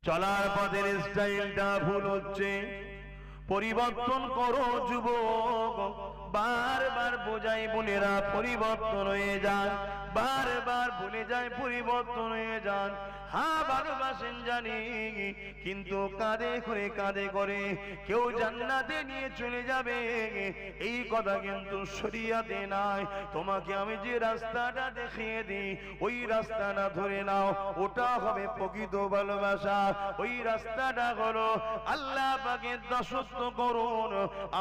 চলার পথের স্টাইলটা ভুল হচ্ছে, পরিবর্তন করো যুবক। বারবার বোঝাই বোনেরা পরিবর্তন হয়ে যান, বারবার ভুলে যায় পরিবর্তন হয়ে যান। হ্যাঁ ভালোবাসেন জানি, কিন্তু কাঁধে করে কেউ জান্নাতে নিয়ে চলে যাবে এই কথা কিন্তু শরীয়তে নাই। তোমাকে আমি যে রাস্তাটা দেখিয়ে দিই ওই রাস্তাটা ধরে নাও, ওটা হবে প্রকৃত ভালোবাসা। ওই রাস্তাটা হলো আল্লাহ পাকের দাসত্ব করুন।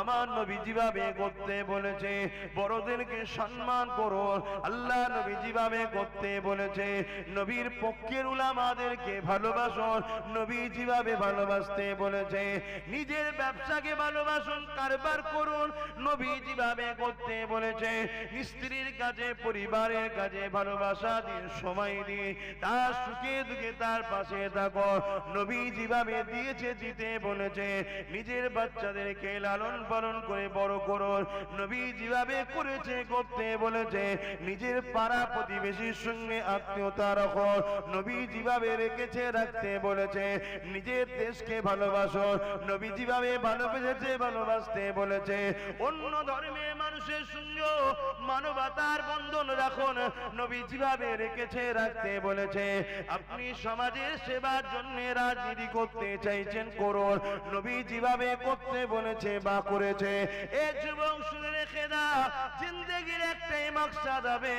আমার নবী যেভাবে করতে বলেছে, বড়দেরকে সম্মান করুন, আল্লাহ নবী যেভাবে করতে বলেছে, নবীর পক্ষের উলামাদেরকে ভালোবাসুন, নবী যেভাবে ভালোবাসতে বলেছে, নিজের ব্যবসাকে ভালোবাসুন, কারবার করুন, নবী যেভাবে করতে বলেছে, স্ত্রীর কাছে পরিবারের কাছে ভালোবাসা দিয়ে সময় দিয়ে তার সুখে দুঃখে তার পাশে থাকো, নবী যেভাবে দিয়েছে দিতে বলেছে, নিজের বাচ্চাদেরকে লালন পালন করে বড় করুন, নবী যেভাবে করেছে করতে বলেছে, নিজের পাড়া প্রতিবেশীর সঙ্গে আত্মীয়তা রাখো, নবী যেভাবে রেখেছে রাখতে বলেছে, নিজের দেশকে ভালোবাসো, নবী যেভাবে ভালোবেসেছে ভালোবাসতে বলেছে, অন্য ধর্মের মানুষের সঙ্গে মানবতার বন্ধন রাখুন, নবী যেভাবে রেখেছে রাখতে বলেছে। আপনি সমাজের সেবার জন্য রাজনীতি করতে চাইছেন করুন, নবী যেভাবে করতে বলেছে বা করেছে। এ যুবক শুনে রেখে দাও, জিন্দেগির একটাই মাকসাদ হবে,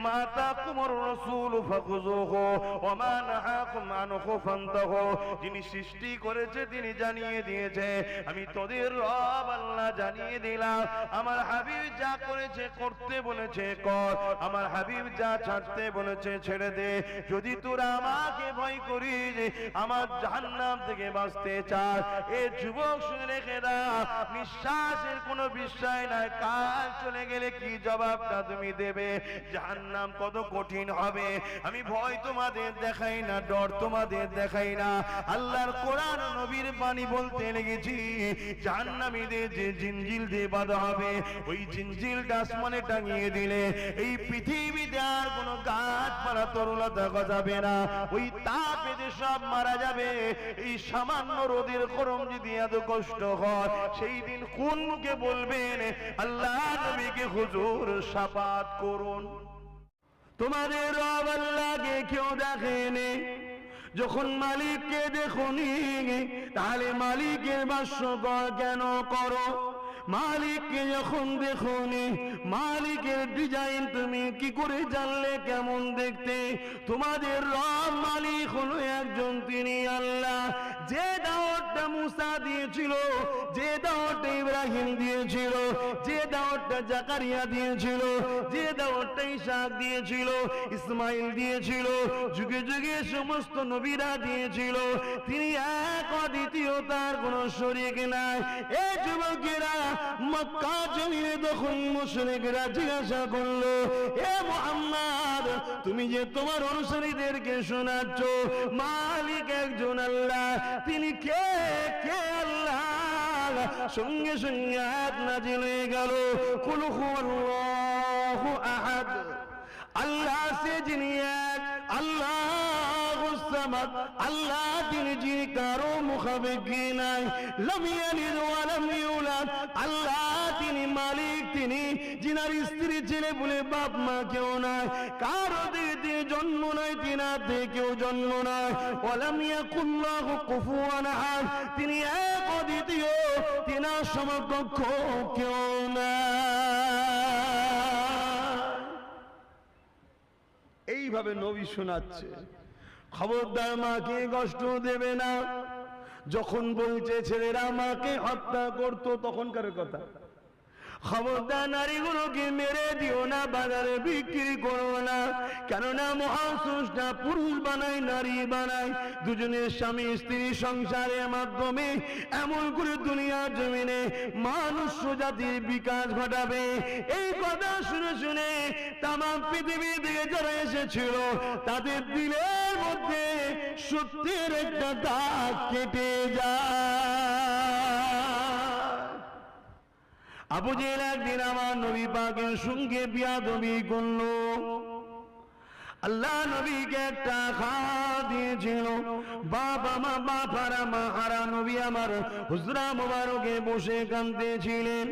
মাতা কুমর রাসূল ফাখুযুহু ওয়া মা নাহাকুম আনহু ফান্তাহু। যিনি সৃষ্টি করেছে তিনি জানিয়ে দিয়েছে, আমি তোদের রব আল্লাহ জানিয়ে দিলাম, আমার হাবিব যা করেছে করতে বলেছে কর, আমার হাবিব যা ছাড়তে বলেছে ছেড়ে দে। যদি তোরা আমাকে ভয় করিস, আমার জাহান্নাম থেকে বাঁচতে চাস, এ যুবক শুনে রেখে দাও, নিঃশ্বাসের কোনো বিষয় নাই, কাল চলে গেলে কি জবাবটা তুমি দেবে, জাহান্নাম কত কঠিন হবে। আমি ভয় তোমাদের দেখাই না, ডর তোমাদের দেখাই না, আল্লাহর কোরআন নবীর বাণী বলতে লেগেছি, জাহান্নামীদের যে জিনজিল দিয়ে বাঁধা হবে, ওই জিনজিলটা আসমানে টাঙিয়ে দিলে এই পৃথিবীতে আর কোনো গাছপালা তরুলতা গজাবে না, ওই তাপেতে সব মারা যাবে। এই সামান্য রোদের গরম যদি এত কষ্ট হয়, সেই দিন কোন মুখে বলবেন আল্লাহ নবীকে হুজুর শাফাত করুন। তোমাদের রব আল্লাহকে কেউ দেখেনি, যখন মালিককে দেখুনি তাহলে মালিকের ভাষ্য কেন করো? মালিককে যখন দেখুনি, মালিকের ডিজাইন তুমি কি করে জানলে কেমন দেখতে? তোমাদের রব মালিক হলো একজন, তিনি আল্লাহ। যে দাওয়াতটা মুসা দিয়েছিল, যে দাওয়াতটা ইব্রাহিম দিয়েছিল, যে দাওয়াতটা জাকারিয়া দিয়েছিল, যে দাওয়াতটা ইসহাক দিয়েছিল, ইসমাইল দিয়েছিল, যুগে যুগে সমস্ত নবীরা দিয়েছিল, তিনি এক অদ্বিতীয়, তার কোনো শরীক নাই। এই যুবকেরা মক্কা জমিনে তখন মুশরিকরা জিজ্ঞাসা করলো, এ মুহাম্মদ, তুমি যে তোমার অনুসারীদেরকে শোনাচ্ছ মালিক একজন আল্লাহ, তিনি কে? কে আল্লাহ? সঙ্গে সঙ্গে আয়াত নাযিল হয়ে গেল, কুল হুয়াল্লাহু আহাদ, আল্লাহ সে যিনি এক, আল্লাহুস সামাদ, আল্লাহ তিনি যিনি কারো মুখাপেক্ষী নাই, লাম ইয়ালিদ ওয়া লাম ইউলাদ, আল্লাহ তিনি মালিক, তিনি যিনার স্ত্রী ছেলে বলে বাপ মা কেউ নাই, কারো দিকে জন্ম নাই, তিনার থেকে কেউ জন্ম নাই, ওয়া লাম ইয়াকুল লাহু কুফুয়ান আহাদ, তিনি এক অদ্বিতীয়, তিনার সমকক্ষ কেউ নাই। এইভাবে নবী শোনাচ্ছে, খবরদার মাকে কষ্ট দেবে না। যখন বলছে ছেলেরা মাকে হত্যা করতো তখনকার কথা, খবরদার নারীগুলোকে মেরে দিও না, বাজারে বিক্রি করো না, কেননা মহান স্রষ্টা পুরুষ বানায় নারী বানায়, দুজনের স্বামী স্ত্রী সংসারের মাধ্যমে এমন করে দুনিয়ার জমিনে মানুষ জাতির বিকাশ ঘটাবে। এই কথা শুনে শুনে তামাম পৃথিবী থেকে যারা এসেছিল তাদের দিলের মধ্যে সত্যের একটা দাগ কেটে যায়। আবু জেহেল একদিন আমার নবী পাকের সঙ্গে বিয়াদবি করলো, আল্লাহ নবীকে একটা দিয়েছিল। বাবা মা বাপারা মা হারা নবী আমার হুজরা মোবারকে বসে কাঁদতেছিলেন।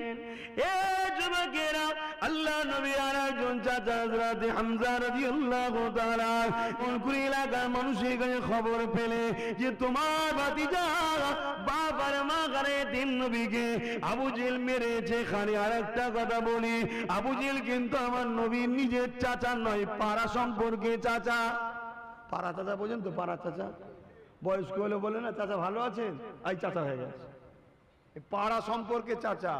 এ যুবকেরা, আল্লাহ নবী আর একজন চাচা হযরত হামজা রাদিয়াল্লাহু তাআলা কোন এলাকার মানুষের কাছে খবর পেলে যে তোমার ভাতিজা বাবার মা গারে তিন নবীকে আবু জেল মেরেছে। খালি আরেকটা কথা বলি, আবু জেল কিন্তু আমার নবীর নিজের চাচা নয়, পাড়া সম্পর্কে চাচা। পাড়া চাচা বোঝেন তো? পাড়া চাচা বয়স্ক হলে বলে না চাচা ভালো আছেন, এই চাচা হয়ে গেছে, পাড়া সম্পর্কে চাচা।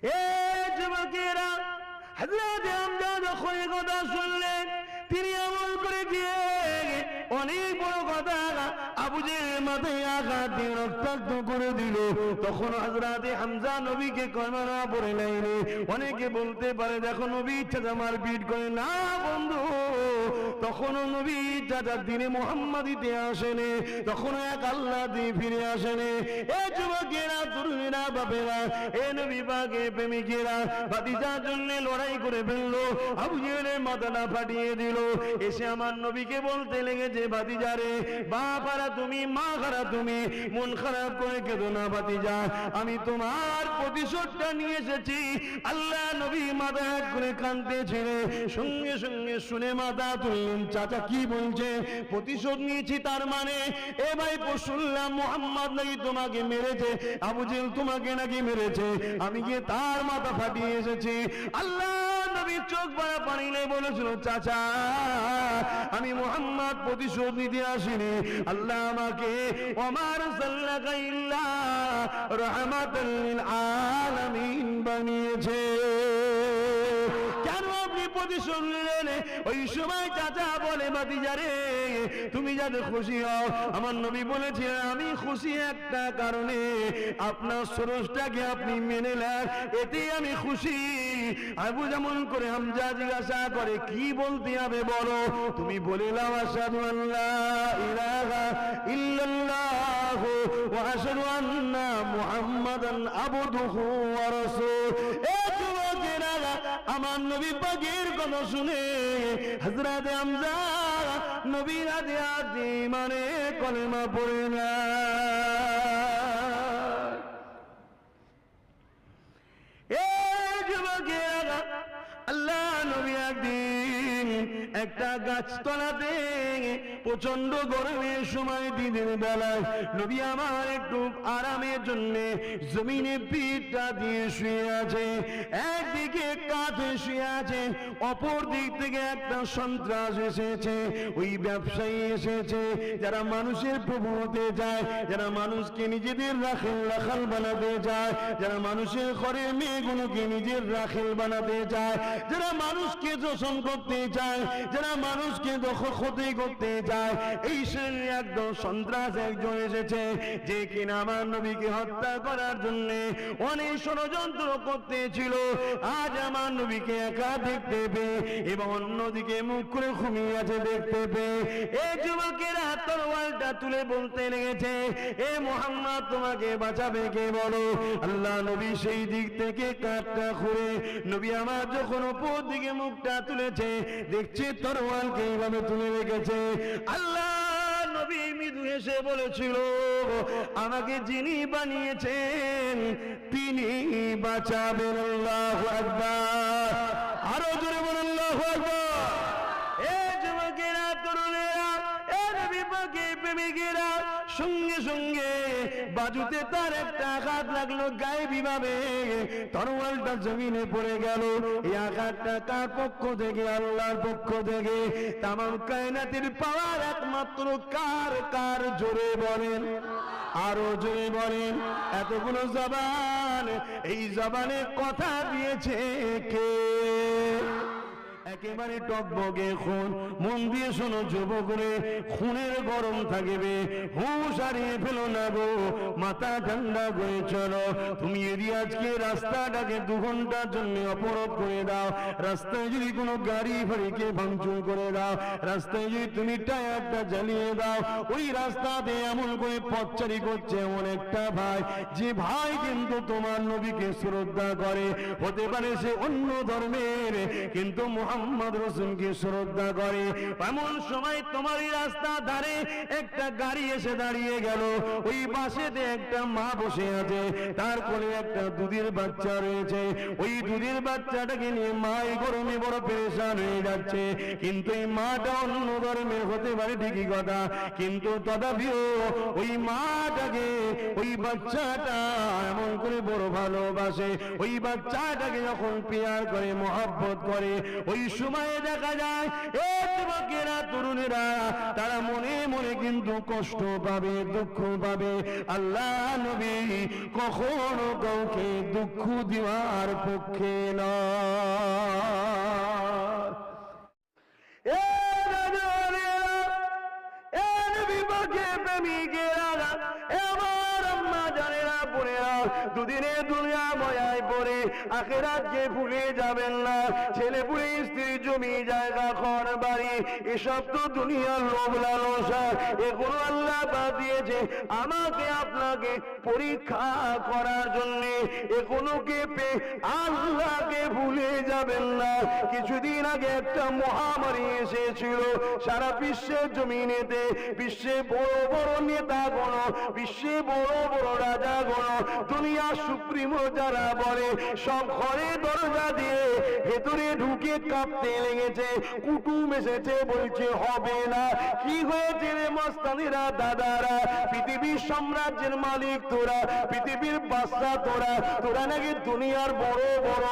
এ যুবকেরা, হযরত হামজা যখন কথা শুনলেন তিনি এমন করে গিয়ে অনেক বড় কথা আবু জেলের মাথায় আঘাত দিয়ে রক্তাক্ত করে দিল। তখন হযরত হামজা নবীকে কলমা পড়ে নেয়নি। অনেকে বলতে পারে দেখো নবী চাচা মারপিট করে, না বন্ধু, তখনও নবী চাচা দিনে মুহাম্মাদিতে আসেনি, তখনও এক আল্লাহ দিয়ে ফিরে আসেনি। এ যুবকেরা, তরুণীরা, বাপেরা, এ নবী পাকের প্রেমিকেরা ভাতিজার জন্য লড়াই করে ফেললো, আবু জেলের মাথাটা ফাটিয়ে দিল। এসে আমার নবীকে বলতে লেগেছে ভাতিজারে, বাপারা তুমি, মা খারা তুমি, মন খারাপ করে কেঁদো না ভাতিজা, আমি তোমার প্রতিশোধটা নিয়ে এসেছি। আল্লাহ নবী মাথা এক করে কাঁদতে ছেড়ে সঙ্গে সঙ্গে শুনে মাথা তুললেন। চাচা কি বলছে? প্রতিশোধ নিয়েছি তার মানে? এ ভাই শুনলাম মুহাম্মদ নাকি তোমাকে মেরেছে, আবু জেল তোমাকে নাকি মেরেছে, আমি গিয়ে তার মাথা ফাটিয়ে এসেছি। আল্লাহ নবীর চোখ ভরা পানি নিয়ে বলেছিল, চাচা আমি মুহাম্মদ প্রতিশোধ নিতে আসিনি, আল্লাহ আমাকে ওমার সাল্লাল্লাহু ইল্লা রাহমাতাল লিল আলামিন বানিয়েছে। কেন আপনি প্রতিশোধ নিলেন? ওই সময় চাচা বলে ভাতিজারে তুমি যাতে খুশি হও, আমার নবী বলেছিলেন আমি খুশি একটা কারণে, আপনার স্রষ্টাকে আপনি মেনে নেন, এতেই আমি খুশি। আবু যেমন করে হামজা জিজ্ঞাসা করে কি বলতে হবে বলো, তুমি বলে লাও আশহাদু আল্লা ইলাহা ইল্লাল্লাহ ওয়া আশহাদু আন্না মুহাম্মাদান আবদুহু ওয়া রাসূলুহু। এ যুবকেরা, আমার নবী পাকের কথা শুনে হযরত হামজা নবীর হাতে হাতে মানে কলেমা পড়ে না। এ যুবকেরা, আল্লাহ নবী একদিন একটা গাছতলাতে প্রচন্ড গরমের সময় দিনের বেলায় নবী আমার একটু আরামের জন্য জমিনে পিঠটা দিয়ে শুয়ে আছে, একদিকে কাঁধে শুয়ে আছে, অপর দিক থেকে একটা সন্ত্রাস এসেছে, ওই ব্যবসায়ী এসেছে যারা মানুষের প্রভু হতে যায়, যারা মানুষকে নিজেদের রাখাল বানাতে চায়, যারা মানুষের ঘরের মেয়েগুলোকে নিজের রাখাল বানাতে চায়, যারা মানুষকে শোষণ করতে চায়, যারা মানুষকে ক্ষতি করতে চায়, এই শ্রেণীর একদম সন্ত্রাস একজন এসেছে যে কিনা আমার নবীকে হত্যা করার জন্য অনেক ষড়যন্ত্র করতেছিল। আজ আমার নবীকে একা দেখতে পেয়ে এবং অন্যদিকে মুখ করে ঘুমিয়ে আছে দেখতে পেয়ে এই যুবকেরা তরোয়ালটা তুলে বলতে লেগেছে, এ মুহাম্মদ তোমাকে বাঁচাবে কে বলো? আল্লাহ নবী সেই দিক থেকে কাঠটা খুঁড়ে নবী আমার যখন উপর দিকে মুখটা তুলেছে দেখছে তরোয়ালকে এইভাবে তুলে রেখেছে। আল্লাহ নবী মৃদু হেসে বলেছিল, আমাকে যিনি বানিয়েছেন তিনি বাঁচাবেন। আল্লাহু আকবার, আরো জোরে বলেন আল্লাহু আকবার। এ যুবকেরা, তরুণেরা, এ নবী পাকের প্রেমিকেরা, সঙ্গে সঙ্গে বাজুতে তার একটা আঘাত লাগলো, গায়েবী ভাবে তরোয়ালটা জমিনে পড়ে গেল। এই আঘাতটা কার পক্ষ থেকে? আল্লাহর পক্ষ থেকে। তামাম কায়নাতের পাওয়ার একমাত্র কার জোরে বলেন, আরো জোরে বলেন। এতগুলো জবান, এই জবানে কথা দিয়েছে কে? একেবারে টকবগে খুন। মন দিয়ে শোনো যুবক রে, খুনের গরম থাকবে, হুঁশ হারিয়ে ফেলো না গো, মাথা ঠান্ডা করে চলো। তুমি যদি আজকে রাস্তাটাকে 2 ঘন্টার জন্য অবরোধ করে দাও, রাস্তায় যদি কোনো গাড়ি ফাড়িকে ভাঙচুর করে দাও, রাস্তায় যদি তুমি টায়ারটা জ্বালিয়ে দাও, ওই রাস্তাতে এমন করে পথচারী করছে এমন একটা ভাই, যে ভাই কিন্তু তোমার নবীকে শ্রদ্ধা করে, হতে পারে সে অন্য ধর্মের, কিন্তু মুহাম্মদ রাসূলকে শ্রদ্ধা করে। এমন সময় তোমারই রাস্তা ধারে একটা গাড়ি এসে দাঁড়িয়ে গেল। ওই বাসেতে একটা মা বসে আছে, তার কোলে একটা দুধের বাচ্চা রয়েছে। ওই দুধের বাচ্চাটাকে নিয়ে মা এই গরমে বড় পেরেশান হয়ে যাচ্ছে। কিন্তু এই মাটা অন্য ধর্মের হতে পারে ঠিকই কথা, কিন্তু তথাপিও ওই মাটাকে ওই বাচ্চাটা এমন করে বড় ভালোবাসে। ওই বাচ্চাটাকে যখন পেয়ার করে, মহব্বত করে, ওই সময়ে দেখা যায় এই যুবকেরা, তরুণেরা, তারা মনে মনে কিন্তু কষ্ট পাবে, দুঃখ পাবে। আল্লাহ নবী কখনো কাউকে দুঃখ দেওয়ার পক্ষে নয়। দুদিনে দুনিয়া ময়ায় পড়ে আখিরাতকে ভুলে যাবেন না। ছেলে পুলে, স্ত্রী, জমি জায়গা, ঘর বাড়ি, এসব তো দুনিয়ার লোভ লালসা। এগুলো আল্লাহ দিয়েছে আমাকে আপনাকে পরীক্ষা করার জন্য। এগুলোকে পেয়ে আল্লাহকে ভুলে যাবেন না। কিছুদিন আগে একটা মহামারী এসেছিল সারা বিশ্বের জমিনেতে। বিশ্বে বড় বড় নেতাগণ, বিশ্বে বড় বড় রাজাগণ, দুনিয়া সুপ্রিমো যারা বলে, সব ঘরে দরজা দিয়ে ভেতরে ঢুকে কাঁপতে লেগেছে। কুটুম এসেছে, বলছে হবে না। কি হয়েছে রে মস্তানিরা, দাদারা? পৃথিবীর সাম্রাজ্যের মালিক তোরা, পৃথিবীর বাদশা তোরা, তোরা নাকি দুনিয়ার বড় বড়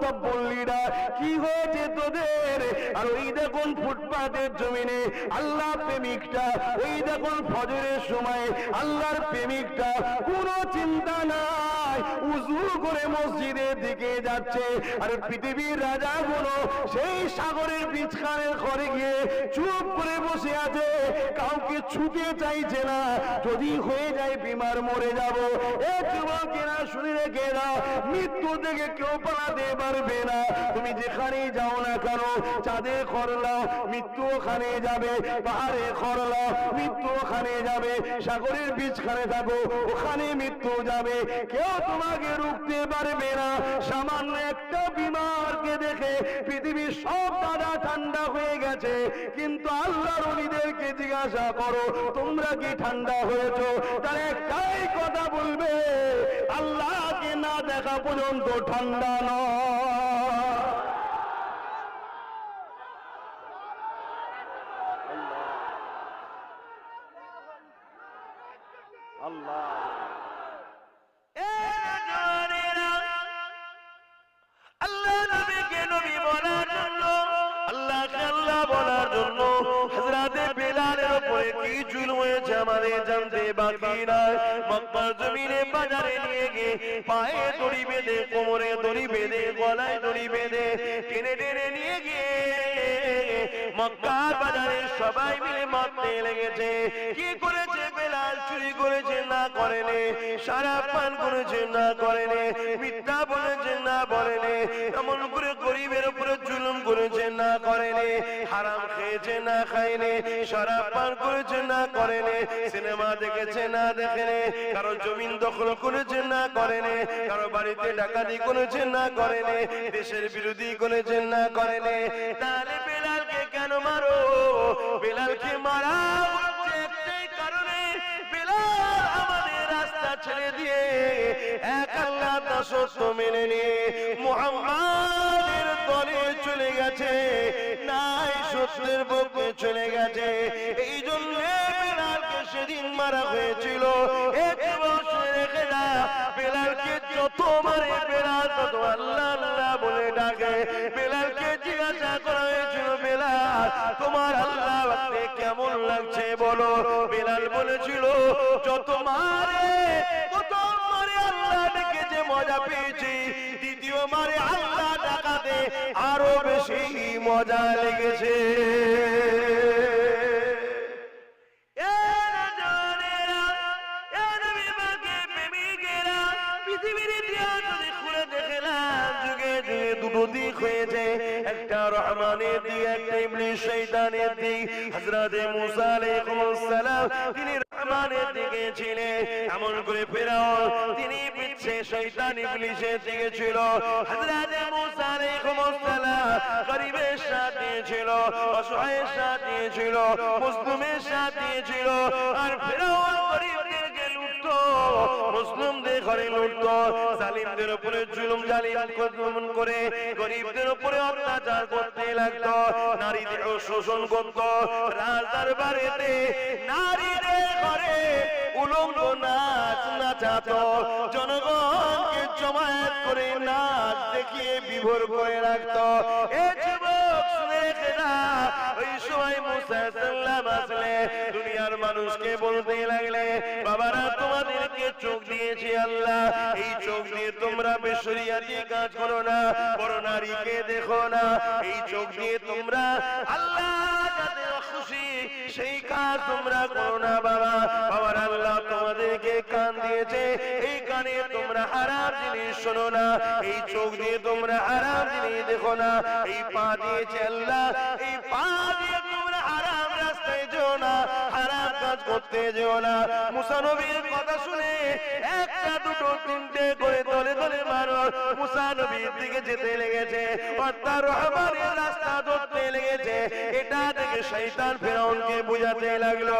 তব্বলিরা। কি হয়েছে তোদের? আর ওই দেখুন ফুটপাতের জমিনে আল্লাহ প্রেমিকটা, ওই দেখুন ফজরের সময় আল্লাহর প্রেমিকটা, কোনো চিন্তা নাই, উজু করে মসজিদের দিকে যাচ্ছে। আর পৃথিবীর রাজাগুলো সেই সাগরের বীজখানের ঘরে গিয়ে চুপ করে বসে আছে, কাউকে ছুটে চাইছে না। যদি হয়ে যায় বিমার, মরে যাব। এ যুবকেরা শুনে রেখে দাও, মৃত্যু থেকে কেউ পালাতে পারবে না। তুমি যেখানেই যাও না কেন, চাঁদে খরলাও মৃত্যু ওখানে যাবে, পাহাড়ে খরলাও মৃত্যু ওখানে যাবে, সাগরের বীজখানে থাকো ওখানে মৃত্যু যাবে। কেউ তোমাকে রুখতে পারবে না। সামান্য একটা বিমারকে দেখে পৃথিবীর সব দাদা ঠান্ডা হয়ে গেছে, কিন্তু আল্লাহর ওলিদেরকে জিজ্ঞাসা করো তোমরা কি ঠান্ডা হয়েছো? তার একটাই কথা বলবে, আল্লাহকে না দেখা পর্যন্ত ঠান্ডা নয়। আল্লাহ আল্লাহ নবীকে নবী বলার জন্য, আল্লাহকে আল্লাহ বলার জন্য হযরতে বেলালের উপরে কি জুলুম হয়েছে আমাদের জানতে বাকি নাই। মক্কার জমিনে বাজারে নিয়ে গিয়ে পায়ে দড়ি বেঁধে, কোমরে দড়ি বেঁধে, গলায় দড়ি বেঁধে টেনে টেনে নিয়ে গিয়ে মক্কার বাজারে সবাই মিলে মারতে লেগেছে। কি করেছে বেলাল? চুরি করেছে না করেনি, শরাব পান করেছে না করেনি, মিথ্যা বলেছে না বলেনি, এমন করে গরিবের উপরে জুলুম করেছে না করেনি, হারাম খেয়েছে না খায়নি, শরাব পান করেছে না করেনি, সিনেমা দেখেছে না দেখেনি, কারো জমিন দখল করেছে না করেনি, কারো বাড়িতে ডাকাতি করেছে না করেনি, দেশের বিরোধী করেছে না করেনি। তাহলে বেলালকে কেন মারো? বেলালকে মারা হচ্ছে একটাই কারণে, বেলাল আমাদের রাস্তা ছেড়ে দিয়ে এক আল্লাহ দাসত্ব মেনে নিয়ে মুহাম্মাদের দলে চলে গেছে, নাই সত্যের পক্ষে চলে গেছে। এই জন্য বেলালকে সেদিন মারা হয়েছিল। এক বছর রেখে না, বেলালকে যত মারে বেলাল তত আল্লাহ আল্লাহ বলে ডাকে। বেলালকে জিজ্ঞাসা করা হয়েছিল, বেলাল তোমার আল্লাহ কেমন লাগছে বলো? বেলাল বলেছিল, যত মারে কত মারে আল্লাহ ডেকে যে মজা পেয়েছি, দ্বিতীয় মারে আল্লাহ ডাকাতে আরো বেশি মজা লেগেছে। দুটো দিক হয়েছে, একটা রহমানের দিক, একটা ইবলিস শয়তানের দিক। হযরতে মুসা আলাইহিস সালাম তিনি রহমানের দিকে ছিলেন, এমন করে ফেরাউন তিনি পিছে শয়তান ইবলিসের দিকে ছিল। হযরতে মুসা আলাইহিস সালাম গরীবের সাথে ছিল, অসহায়ের সাথে ছিল, মুসলিমের সাথে ছিল। আর ফেরাউন গরীবদেরকে লুটতো, মুসলিমদের ঘরে লুটতো, জালিমদের উপরে জুলুম জালিম করে গরীবদের উপরে অত্যাচার করতে লাগতো, নারীদের শোষণ করত। রাজদরবারেতে নারীদের ঘরে উলঙ্গ নাচ নাচাতো, জনগণকে জমায়েত করে নাচ দেখিয়ে বিভোর করে রাখতো। এ যুবক শুনে রেখে না, ওই সময় মুসা সাল্লাম আসলে দুনিয়ার মানুষকে বলতে লাগলে, বাবারা তোমাদেরকে চোখ দিয়েছি আল্লাহ, এই চোখ দিয়ে তোমরা বেশরিয়াতি কাজ করো না, বড় নারীকে দেখো না, এই চোখ দিয়ে তোমরা আল্লাহ যাতে খুশি সেই কাজ তোমরা করো না। বাবা বাবার আল্লাহ তোমাদেরকে কান দিয়েছে, এই কানে তোমরা হারাম জিনিস শোনো না, এই চোখ দিয়ে তোমরা হারাম জিনিস দেখো না, এই পা দিয়েছে আল্লাহ, এই পা দিয়ে তোমরা হারাম রাস্তায় যেও না, হারাম কাজ করতে যেও না। মুসা নবীর কথা শুনে একটা দুটো তিনটে করে দলে দলে মানুষ মুসা নবীর দিকে যেতে লেগেছে, অর্থাৎ রহমানের রাস্তা ধরতে লেগেছে। এটা থেকে শয়তান ফেরাউনকে বুঝাতে লাগলো,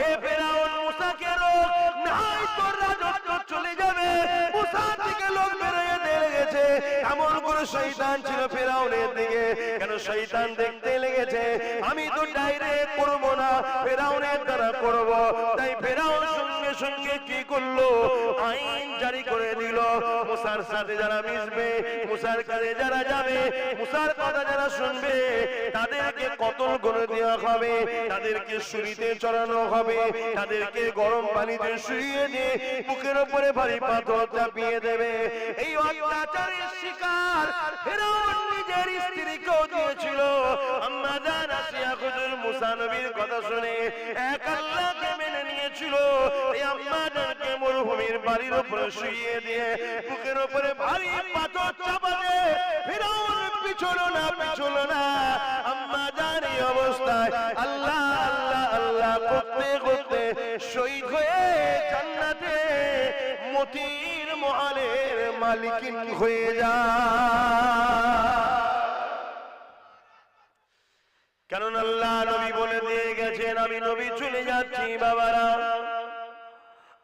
এ ফেরাউন মুসাকে রোক, নাই তোর রাজত্ব চলে যাবে। মুসা থেকে লোক বেরিয়ে লেগেছে, এমন কোন শয়তান ছিল ফেরাউনের দিকে? কেন শয়তান দেখতে লেগেছে আমি তো ডাইরেক্ট করবো না, ফেরাউনের দ্বারা করব। তাই ফেরাউন সঙ্গে সঙ্গে কি করলো, আইন জারি করে দিল, মুসার সাথে যারা মিশবে, মুসার কাছে যারা যাবে, মুসার কথা যারা শুনবে, তাদেরকে কতল করে দেওয়া হবে, তাদেরকে ছুরিতে চড়ানো হবে, তাদেরকে গরম পানিতে শুইয়ে দিয়ে বুকের উপরে ভারী পাথর চাপিয়ে দেবে। এই অত্যাচারের শিকার ফেরাউন নিজের স্ত্রীকেও দিয়েছিল। আম্মা জান আসিয়া হুজুর মুসা নবীর কথা শুনে এক আল্লাহকে মেনে নিয়েছিল। এই আম্মা জানকে মরুভূমির বাড়ির উপরে শুইয়ে দিয়ে বুকের উপরে ভারী পাথর চাপাবে। ফেরাউন পিছলো না। আম্মা জান এই অবস্থায় আল্লাহ আল্লাহ আল্লাহ করতে করতে শহীদ হয়ে জান্নাতে মতির মহলের মালিকিন হয়ে যায়। কারণ আল্লাহ নবী বলে দিয়ে গেছেন, আমি নবী চলে যাচ্ছি বাবারা,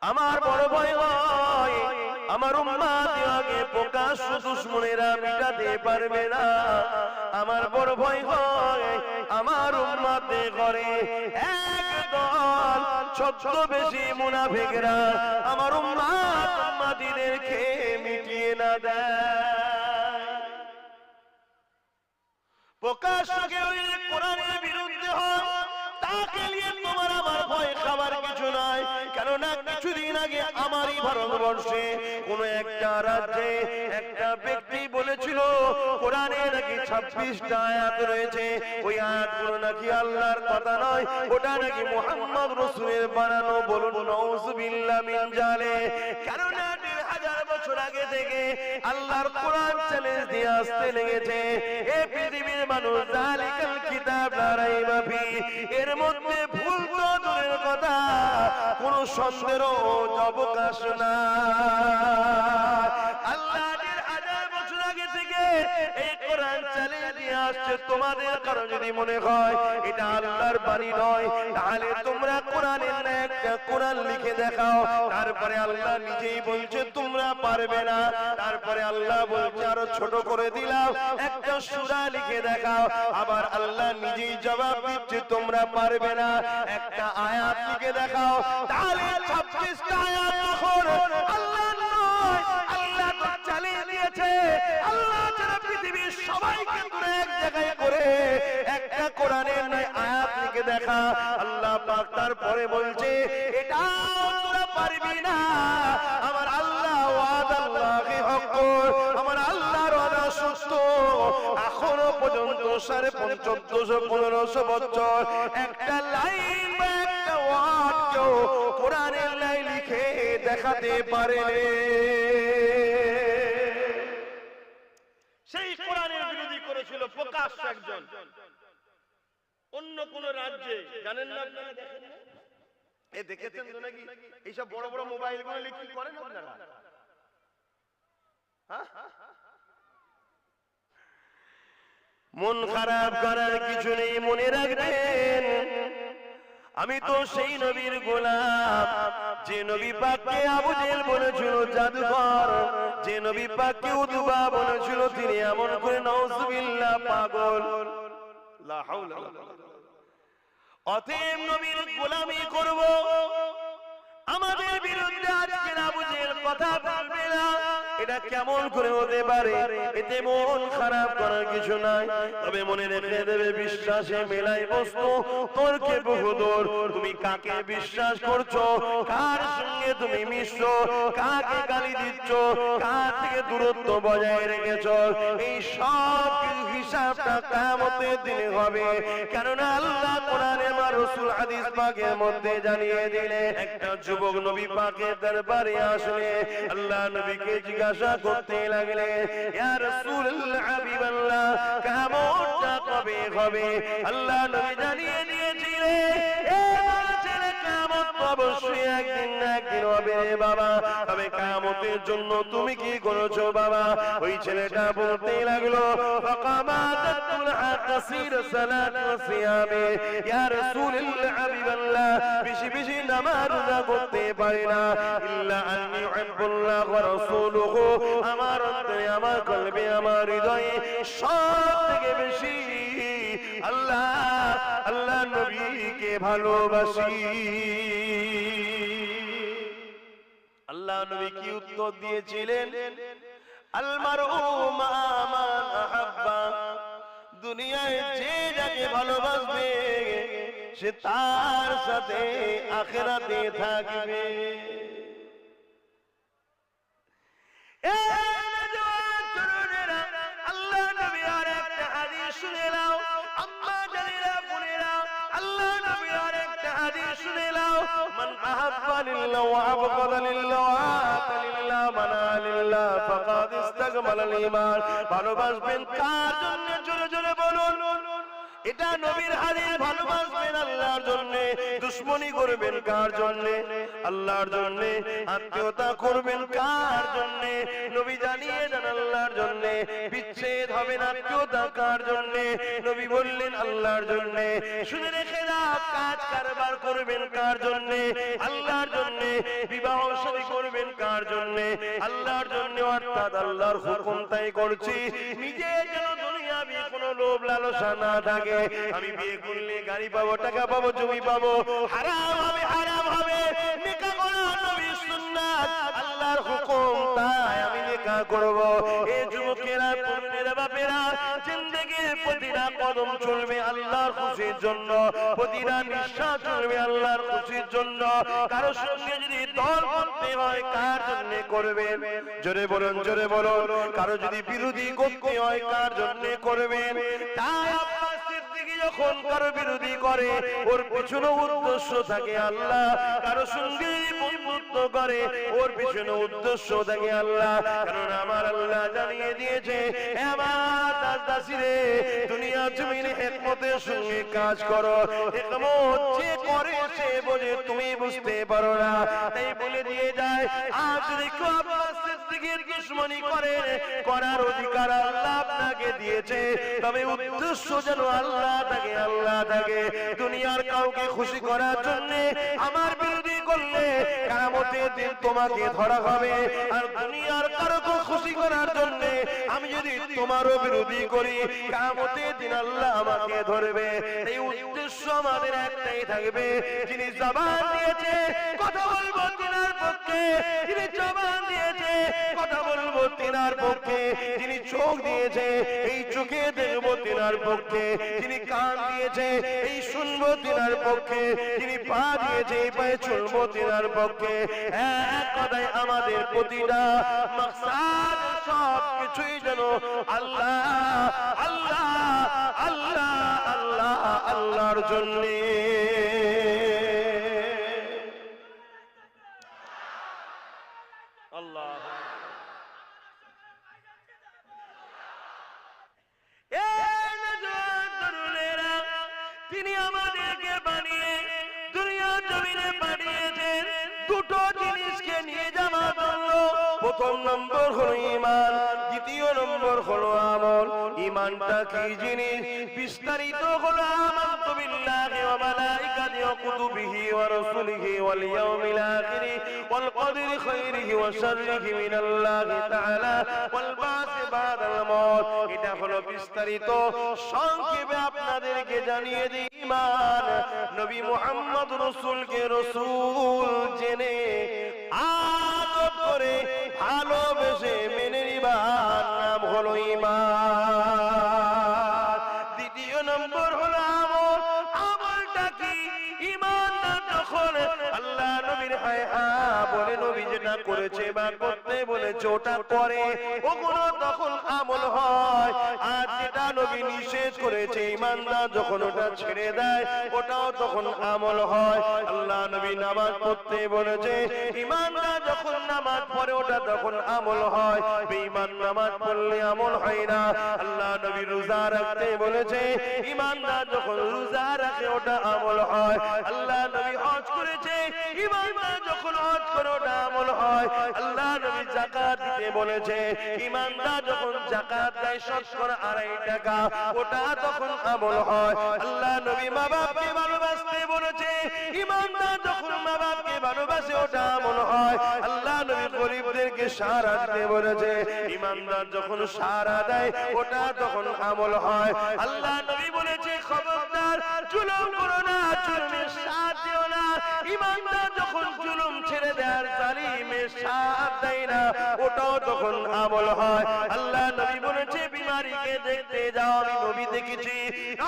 আমার বড় ভয় হয় আমার উম্মতকে প্রকাশ্য দুশমনেরা মিটাতে পারবে না। আমার বড় ভয় হয় আমার উম্মতের ঘরে একদল ছদ্মবেশী মুনাফিকরা আমার উম্মতিদেরকে মিটিয়ে না দেয়। প্রকাশ্য কেউ কোরআনের বিরুদ্ধে হয় তাকে নিয়ে তোমার আমার ভয় খাবার কিছু নয়। কেননা কিছুদিন আগে আমারই ভারতবর্ষে কোন একটা রাজ্যে একটা ব্যক্তি বলেছিল কোরআনে নাকি 26টা আয়াত রয়েছে, ওই আয়াতগুলো নাকি আল্লাহর কথা নয়, ওটা নাকি মুহাম্মদ রাসূলের বানানো। বলুন নাউযুবিল্লাহ মিন জালিক। কেননা 1000 বছর আগে থেকে আল্লাহর কোরআন চ্যালেঞ্জ দিয়ে আসতে লেগেছে, এই পৃথিবীর মানুষ যালিকাল কিতাব লা রাইবা ফি, এর মধ্যে ভুল তো দূরের কথা কোন সন্দেহ অবকাশ না। আল্লাহ 1000 বছর আগে থেকে এই কোরআন চ্যালেঞ্জ দিয়ে আসছে। তোমাদের কারো যদি মনে হয় এটা আল্লাহর বাণী নয়, তাহলে তোমরা কোরআনের না একটা কোরআন লিখে দেখাও। তারপরে আল্লাহ নিজেই বলছে তোমরা পারবে না। তারপরে আল্লাহ বলছে আরো ছোট করে দিলাম, একটা সূরা লিখে দেখাও। আবার আল্লাহ নিজেই জবাব দিচ্ছে তোমরা পারবে না, একটা আয়াত লিখে দেখাও। তাহলে 26টা আয়াত এখন আল্লাহ নয়, আল্লাহ তো চালিয়ে দিয়েছে। আল্লাহ যারা পৃথিবীর সবাইকে করে এক জায়গায় করে একটা কোরআনের নয় আয়াত লিখে দেখা। আল্লাহ পাক তারপরে বলছে এটা তোরা পারবি না। আমার আল্লাহ ওয়াদাল্লাহি হক, আমার আল্লাহর ওয়াদা সত্য। এখনো পর্যন্ত 1450-1500 বছর একটা লাইন বা একটা ওয়ার্ড কেউ কোরআনের লাইন লিখে দেখাতে পারে। সেই কোরআনের বিরোধী করেছিল প্রকাশ্য একজন অন্য কোন রাজ্যে। জানেন না আপনারা? দেখেন না, এ দেখেছেন তো নাকি এইসব বড় বড় মোবাইল গুলো লিখে করেন আপনারা? হ্যাঁ, মন খারাপ করার কিছু নেই, মনে রাখবেন আমি তো সেই নবীর গোলাম যে নবী পাককে আবু জেহেল বলেছিল জাদুকর, যে নবী পাককে উতবা বলেছিল তিনি এমন করে নাউজুবিল্লাহ পাগল। লা হাওলা ওয়ালা কুওয়াতা। অতএব নবীর গোলামি করব, আমাদের বিরুদ্ধে আজকে আবু জেহেল কথা বলবে না, এটা কেমন করে হতে পারে? এতে মন খারাপ করার কিছু নাই, তবে মনে রেখে দেবে বিশ্বাসে মেলাই বস্তু তর্কে বহুদূর। তুমি কাকে বিশ্বাস করছো, কার সঙ্গে তুমি মিশছো, কাকে গালি দিচ্ছ, কার থেকে দূরত্ব বজায় রেখেছো, এই সব হিসাবটা কিয়ামতের দিনে হবে। কেননা আল্লাহ কোরআনে বা রাসূল হাদিস পাকের মধ্যে জানিয়ে দিলে একটা যুবক নবী পাকের দরবারে আসলে আল্লাহ নবীকে জিজ্ঞাসা করতে লাগলে, ইয়া রাসূলুল্লাহ হাবিবাল্লাহ কিয়ামতটা কবে হবে? আল্লাহ নবী জানিয়ে দিয়েছিলেন এ ছেলে কিয়ামত অবশ্যই একদিন না একদিন হবে রে বাবা, তবে কিয়ামতের জন্য তুমি কি করেছো বাবা? ওই ছেলেটা বলতে লাগলো ফাকামাতুল কাসীর সালাত ওয়া সিয়ামে, ইয়া রাসূলুল্লাহ হাবিবাল্লাহ বেশি বেশি নামাজ রোজা করতে পারি না, ইল্লা আন্নী উহিব্বুল্লাহ ওয়া রাসূলুহু, আমার অন্তরে আমার কলবে আমার হৃদয়ে সব থেকে বেশি আল্লাহ নবীকে ভালোবাসি। আল্লাহ নবী কি উত্তর দিয়েছিলেন? আল মারউ মা মান আহাব্বা, দুনিয়ায় যে যাকে ভালোবাসবে সে তার সাথে আখিরাতে থাকবে। আল্লাহ নবী আর একটা হাদিস শুনে নাও, আম্মা জানেরা বোনেরা, আল্লাহ নবী আর একটা হাদিস শুনে নাও, মান আহাব্বা লিল্লাহ ওয়া আবগাদা লিল্লাহ ওয়া আতা লিল্লাহ মানা লিল্লাহ ফাকাদ ইস্তাকমালাল ঈমান। ভালোবাসবেন কার জন্য? জোরে জোরে বলুন। এটা নবীর হাদিস। ভালোবাসবেন আল্লাহর জন্য, দুশমনি করবেন কার জন্য? আল্লাহর জন্য। আত্মীয়তা করবেন কার জন্য? নবী জানিয়ে দেন আল্লাহর জন্য। বিচ্ছেদ হবে না, আত্মীয়তা কার জন্য? নবী বললেন আল্লাহর জন্য। শুনে রেখে দাও, কাজ কারবার করবেন কার জন্য? আল্লাহর জন্য। বিবাহ শাদী করবেন কার জন্য? আল্লাহর জন্য। অর্থাৎ আল্লাহর হুকুম তাই করছি, নিজে যেন দুনিয়াবি কোনো লোভ লালসা না থাকে। আমি বিয়ে করলে গাড়ি পাবো, টাকা পাবো, জমি পাবো, হারাম হবে, হারাম হবে। নিকাহ করা নবীর সুন্নাত, আল্লাহর হুকুম, তাই আমি নিকাহ করব। এই যুবকেরা, তরুণেরা, বাপেরা, জিন্দেগির প্রতিটা কদম চলবে আল্লাহর খুশির জন্য, প্রতিটা নিঃশ্বাস চলবে আল্লাহর খুশির জন্য। কারো সঙ্গে যদি দল করতে হয় কার জন্য করবেন? জোরে বলুন, জোরে বলুন। কারো যদি বিরোধী করতে হয় কার জন্য করবেন? তাই আব্বাস সিদ্দিকী যখন কারো বিরোধী করে ওর পিছনে উদ্দেশ্য থাকে আল্লাহ, কারো সঙ্গে বন্ধুত্ব করে ওর পিছনে উদ্দেশ্য থাকে আল্লাহ। কারণ আমার আল্লাহ জানিয়ে দিয়েছে, আমার দাসদাসীরে দুনিয়া জমিনে হিকমতের সঙ্গে কাজ করো। হিকমত যে করে সে বোঝে, তুমি বুঝতে পারো না, তাই বলে দিয়ে যায়। আজ দেখো আব্বাস সিদ্দিকীর দুশমনি করে, করার অধিকার আল্লাহ আপনাকে দিয়েছে, তবে উদ্দেশ্য যেন আল্লাহ থাকে, আল্লাহ থাকে। দুনিয়ার কাউকে খুশি করার জন্য আমার বিরোধী করলে কিয়ামতের দিন তোমাকে ধরা হবে। আর দুনিয়ার কারোকে খুশি করার জন্য আমি যদি তোমারও বিরোধী করি, কিয়ামতের দিন আল্লাহ আমাকে ধরবে। এই উদ্দেশ্য আমাদের একটাই থাকবে, যিনি জবান দিয়েছে কথা বলবো তিনার পক্ষে, যিনি জবান দিয়েছে কথা বলবো তিনার পক্ষে, যিনি চোখ দিয়েছে এই চোখে দেখবো তিনার পক্ষে, যিনি কান দিয়েছে এই শুনবো তিনার পক্ষে, যিনি পা দিয়েছে এই পায়ে চলবো তিনার পক্ষে। এক কথায় আমাদের প্রতিটা মাকসাদ সব কিছুই যেন আল্লাহ আল্লাহ আল্লাহ আল্লাহ আল্লাহর জন্য। আল্লাহ তিনি আমাদেরকে বানিয়ে দুনিয়া জমিনে পাঠিয়েছেন দুটো জিনিসকে নিয়ে যাওয়ার জন্য। প্রথম নম্বর হলো ঈমান, দ্বিতীয় নম্বর হলো আমল। ঈমানটা কি জিনিস বিস্তারিত হলো আমানতু বিল্লাহি ওয়া মালাইকাতিহি ওয়া কুতুবিহি ওয়া রাসূলিহি ওয়াল ইয়াউমিল আখির ওয়াল কদরি খাইরিহি ওয়া শাররিহি মিনাল্লাহি তাআলা ওয়াল বাসি বাদাল মাউত। এটা হলো বিস্তারিত। সংক্ষেপে আপনাদেরকে জানিয়ে দিই, ঈমান নবী মুহাম্মদ রাসূলকে রাসূল জেনে আদব করে ভালোবেসে মেনে নিবার নাম হলো ঈমান। দ্বিতীয় নম্বর হলো আমল। আমলটা কি? ঈমানদার যখন আল্লাহ নবীর হায় বলে নবী যেটা করেছে বা করতে বলেছে ওটা করে, ওগুলো তখন আমল হয়। আর যেটা নবী নিষেধ করেছে ঈমানদার যখন ওটা ছেড়ে দেয় ওটাও তখন আমল হয়। আল্লাহ নবী নামাজ পড়তে বলেছে, ঈমানদার যখন নামাজ পড়ে ওটা তখন আমল হয়। বেঈমান নামাজ পড়লে আমল হয় না। আল্লাহ নবী রোজা রাখতে বলেছে, ঈমানদার যখন রোজা রাখে ওটা আমল হয়। আল্লাহ নবী হজ করেছে, ঈমানদার যখন হজ করে ওটা আমল হয়। আল্লাহ নবী যাকাত দিতে বলেছে, ঈমানদার যখন যাকাত দেয় শতকরা 2.5 টাকা ওটা তখন আমল হয়। আল্লাহ নবী মা বাপকে ভালোবাসতে বলেছে, ঈমানদার যখন মা বাপকে ভালোবাসে ওটা আমল হয়। আল্লাহ নবী গরিবদেরকে সাহারা দিতে বলেছে, ঈমানদার যখন সাহারা দেয় ওটা তখন আমল হয়। আল্লাহ নবী বলেছে, খবরদার জুলুম করো না, জুলুমের সাথ দিও না। ঈমানদার যখন জুলুম ছেড়ে দেয় আর জালিমের সাথ দেয় না ওটাও তখন আমল হয়। আল্লাহ নবী বলেছে, বিমারিকে দেখতে যাও, আমি নবী দেখেছি।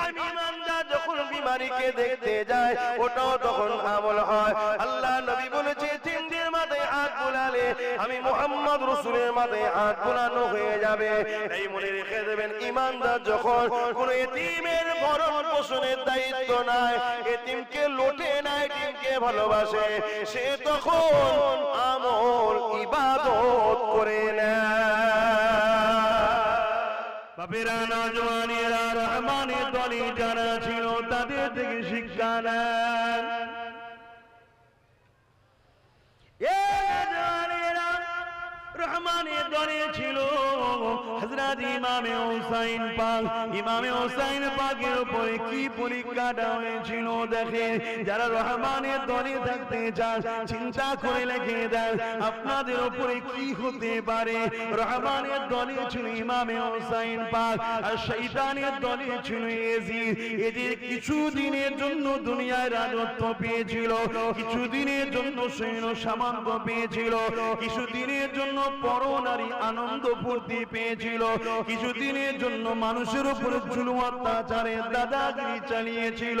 আমি ঈমানদার যখন বিমারিকে দেখতে যায় ওটাও তখন আমল হয়। আল্লাহ নবী বলেছে, তিনদের মাথায় হাত বুলালে আমি মুহাম্মদ রাসূলের মাথায় হাত বুলানো হয়ে যাবে। এই মনে রেখে দেবেন, ঈমানদার যখন কোন এতিমের ভরণ পোষণের দায়িত্ব নাই, এতিমকে লোটে না, এতিমকে ভালোবাসে, সে তখন আমল ইবাদত করে নেয়। বাপেরা, নওজওয়ানেরা, রহমানের দলে যারা ছিল তাদের থেকে শিক্ষা নেন। রহমানের দলে ছিল হযরত ইমামে হুসাইন পাক। ইমামে হুসাইন পাকের উপরে কি পরীক্ষাটা হয়েছিল দেখেন। যারা রহমানের দলে থাকতে চান চিন্তা করে লিখে দেন আপনাদের উপরে কি হতে পারে। রহমানের দলে ছিল ইমামে হুসাইন পাক, আর শয়তানের দলে ছিল ইয়াজিদ। এদের কিছুদিনের জন্য দুনিয়ায় রাজত্ব পেয়েছিল, কিছুদিনের জন্য সৈন্য সামন্ত পেয়েছিল, কিছুদিনের জন্য পরনারী আনন্দ ফুর্তি পেয়েছিল, কিছুদিনের জন্য মানুষের উপর জুলুম অত্যাচারের দাদাগিরি চালিয়েছিল।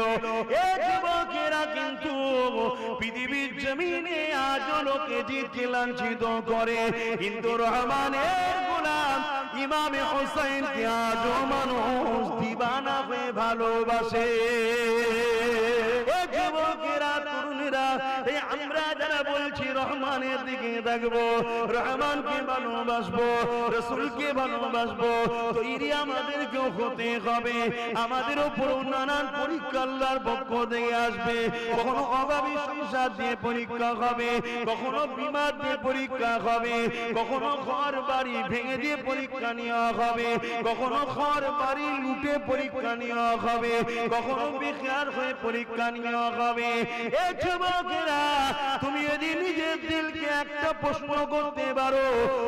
এই যুবকেরা কিন্তু পৃথিবীর জমিনে আজ লোকে জিতকে লাঞ্ছিত করে, কিন্তু রহমানের গোলাম ইমামে হুসাইনকে আজ মানুষ দিবানা হয়ে ভালোবাসে। এই যুবকেরা, তরুণেরা, এই আমরা যারা বলছি রহমানের দিকে দেখবো, রহমানকে ভালোবাসবো, রাসূলকে ভালোবাসবো, তৈরি আমাদেরকেও হতে হবে। আমাদের উপর নানান পরীক্ষা আল্লাহর পক্ষ থেকে আসবে। কখনো অভাবী সংসার দিয়ে পরীক্ষা হবে, কখনো বিমার দিয়ে পরীক্ষা হবে, কখনো ঘর বাড়ি ভেঙে দিয়ে পরীক্ষা নেওয়া হবে, কখনো ঘর বাড়ি লুটে পরীক্ষা নেওয়া হবে, কখনো বেকার হয়ে পরীক্ষা নেওয়া হবে। এই যুবকেরা, তুমি যদি নিজের দিলকে একটা প্রশ্ন করতে পারো,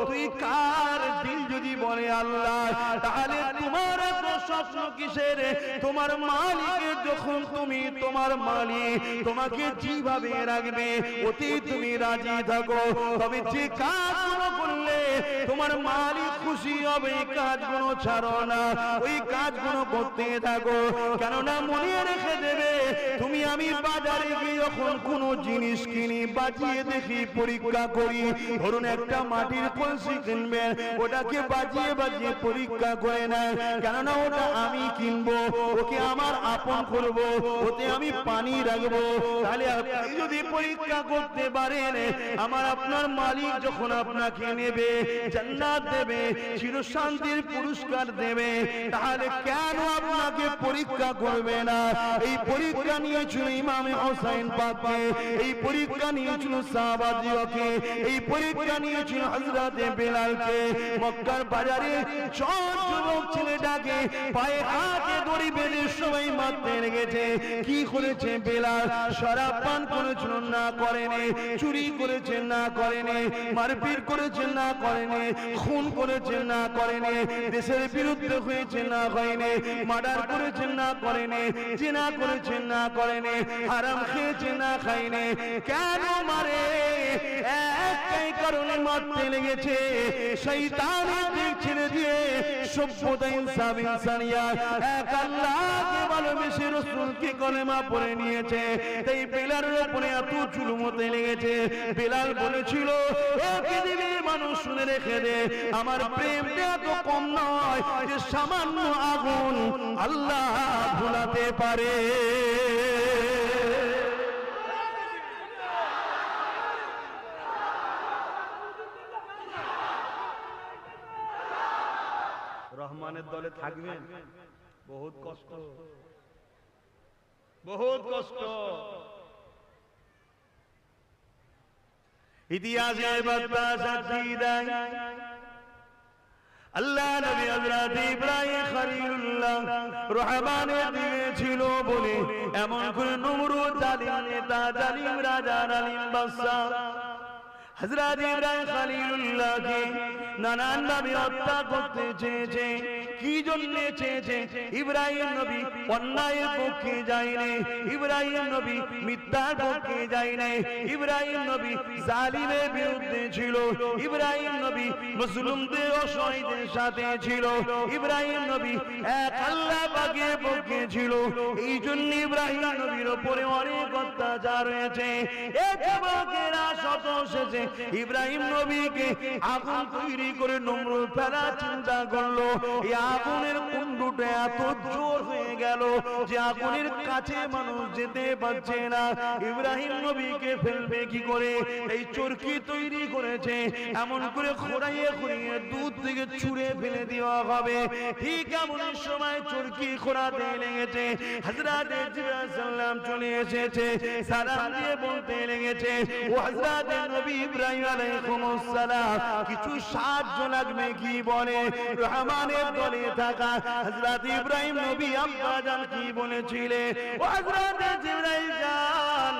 তুই কার দিল যদি বলে আল্লাহ, তাহলে তোমার এত স্বপ্ন কিসের? তোমার মালিকের যখন তুমি, তোমার মালিক তোমাকে যেভাবে রাখবে ওতে তুমি রাজি থাকো, তবে যে কাজগুলো করলে তোমার মালিক খুশি হবে এই কাজগুলো ছাড়ো না, ওই কাজগুলো করতে থাকো। কেননা মনে রেখে দেবে, তুমি আমি বাজারে গিয়ে যখন কোনো জিনিস কিনি, বাজিয়ে দেখি, পরীক্ষা করি। ধরুন একটা মাটির কলসি কিনবেন, ওটাকে বাজিয়ে বাজিয়ে পরীক্ষা করে নেন, কেননা ওটা আমি কিনবো, ওকে আমার আপন করবো, ওতে আমি পানি রাখবো। তাহলে আপনি যদি পরীক্ষা করতে পারেন, আমার আপনার মালিক যখন আপনাকে নেবে, জান্নাত দেবে, চিরশান্তির পুরস্কার দেবে, তাহলে কেন আপনাকে পরীক্ষা করবে না? এই পরীক্ষা নিয়েছিল ইমামে হুসাইন পাককে, এই পরীক্ষা নিয়েছিল সাহাবা সাহাবাদিওকে এই পরীক্ষা নিয়েছিল হযরতে বেলালকে। মক্কার বাজারে সব যুবক ছেলেটাকে পায়ে হাতে দড়ি বেঁধে সবাই মারতে লেগেছে। কি করেছে বেলাল? শরাব পান করেছিল না করেনি, চুরি করেছে না করেনি, মারপিট করেছে না করেনি, খুন করেছে না করেনি, দেশের বিরুদ্ধে হয়েছে না হয়নি, মার্ডার করেছে না করেনি, জিনা করেছে না করেনি, হারাম খেয়েছে না খায়নি। কেন মারে? একটাই কারণে মারতে লেগেছে, শয়তানের দিক ছেড়ে দিয়ে সভ্যতা ইনসাফ ইনসানিয়াত এক আল্লাহকে ভালোবেসে রাসূলকে কলেমা পড়ে নিয়েছে। তাই বেলালের উপরে এত জুলুম হতে লেগেছে। বেলাল বলেছিল, ও পৃথিবীর মানুষ শুনে রেখে দে, আমার প্রেমটা এত কম নয় যে সামান্য আগুন আল্লাহ ভুলাতে পারে। রহমানের দলে থাকবেন, বহুত কষ্ট, বহুত কষ্ট। ইতিহাসের বার্তা সাক্ষী দেয়, আল্লাহ নবী হযরত ইব্রাহিম খলিলুল্লাহ রহমানের দিকে ছিল বলে এমন করে নমরুদ জালিম নেতা, জালিম রাজা, জালিম বাদশা হযরত ইব্রাহিম খলিলুল্লাহকে নানান ভাবে হত্যা করতে চেয়েছে। কি জন্য চেয়েছে? ইব্রাহিম নবী অন্যায়ের পক্ষে যায়নি, ইব্রাহিম নবী মিথ্যার পক্ষে যায়নি, ইব্রাহিম নবী জালিমের বিরুদ্ধে ছিল, ইব্রাহিম নবী মুসলিমদের অসহায়দের সাথে ছিল, ইব্রাহিম নবী এক আল্লাহ পাকের পক্ষে ছিল। এই জন্য ইব্রাহিম নবীর উপরে অনেক অত্যাচার হয়েছে। এক যুবকেরা শত শেষে ইব্রাহিম নবীকে আগুন তৈরি করে নমরুদ ফেলার চিন্তা করলো। এই আগুনের কুণ্ডুটা এত জোর হয়ে গেল যে আগুনের কাছে মানুষ যেতে পারছে না। ইব্রাহিম নবীকে ফেলবে কি করে? এই চরকি তৈরি করেছে, এমন করে খোঁড়াইয়ে খোঁড়িয়ে দুধ থেকে ছুঁড়ে ফেলে দেওয়া হবে। ঠিক এমন সময় চরকি খোঁড়াতে লেগেছে। হযরত জিবরাইল সালাম চলে এসেছে, সালাম দিয়ে বলতে লেগেছে, ও হযরত নবী ইব্রাহিম আলাইহিস সালাম, কিছু সাহায্য লাগবে কি বলে? রহমানের দলে থাকা হযরত ইব্রাহিম নবী আব্বা জান কি বলেছিলেন? ও হযরত জিবরাইল জান,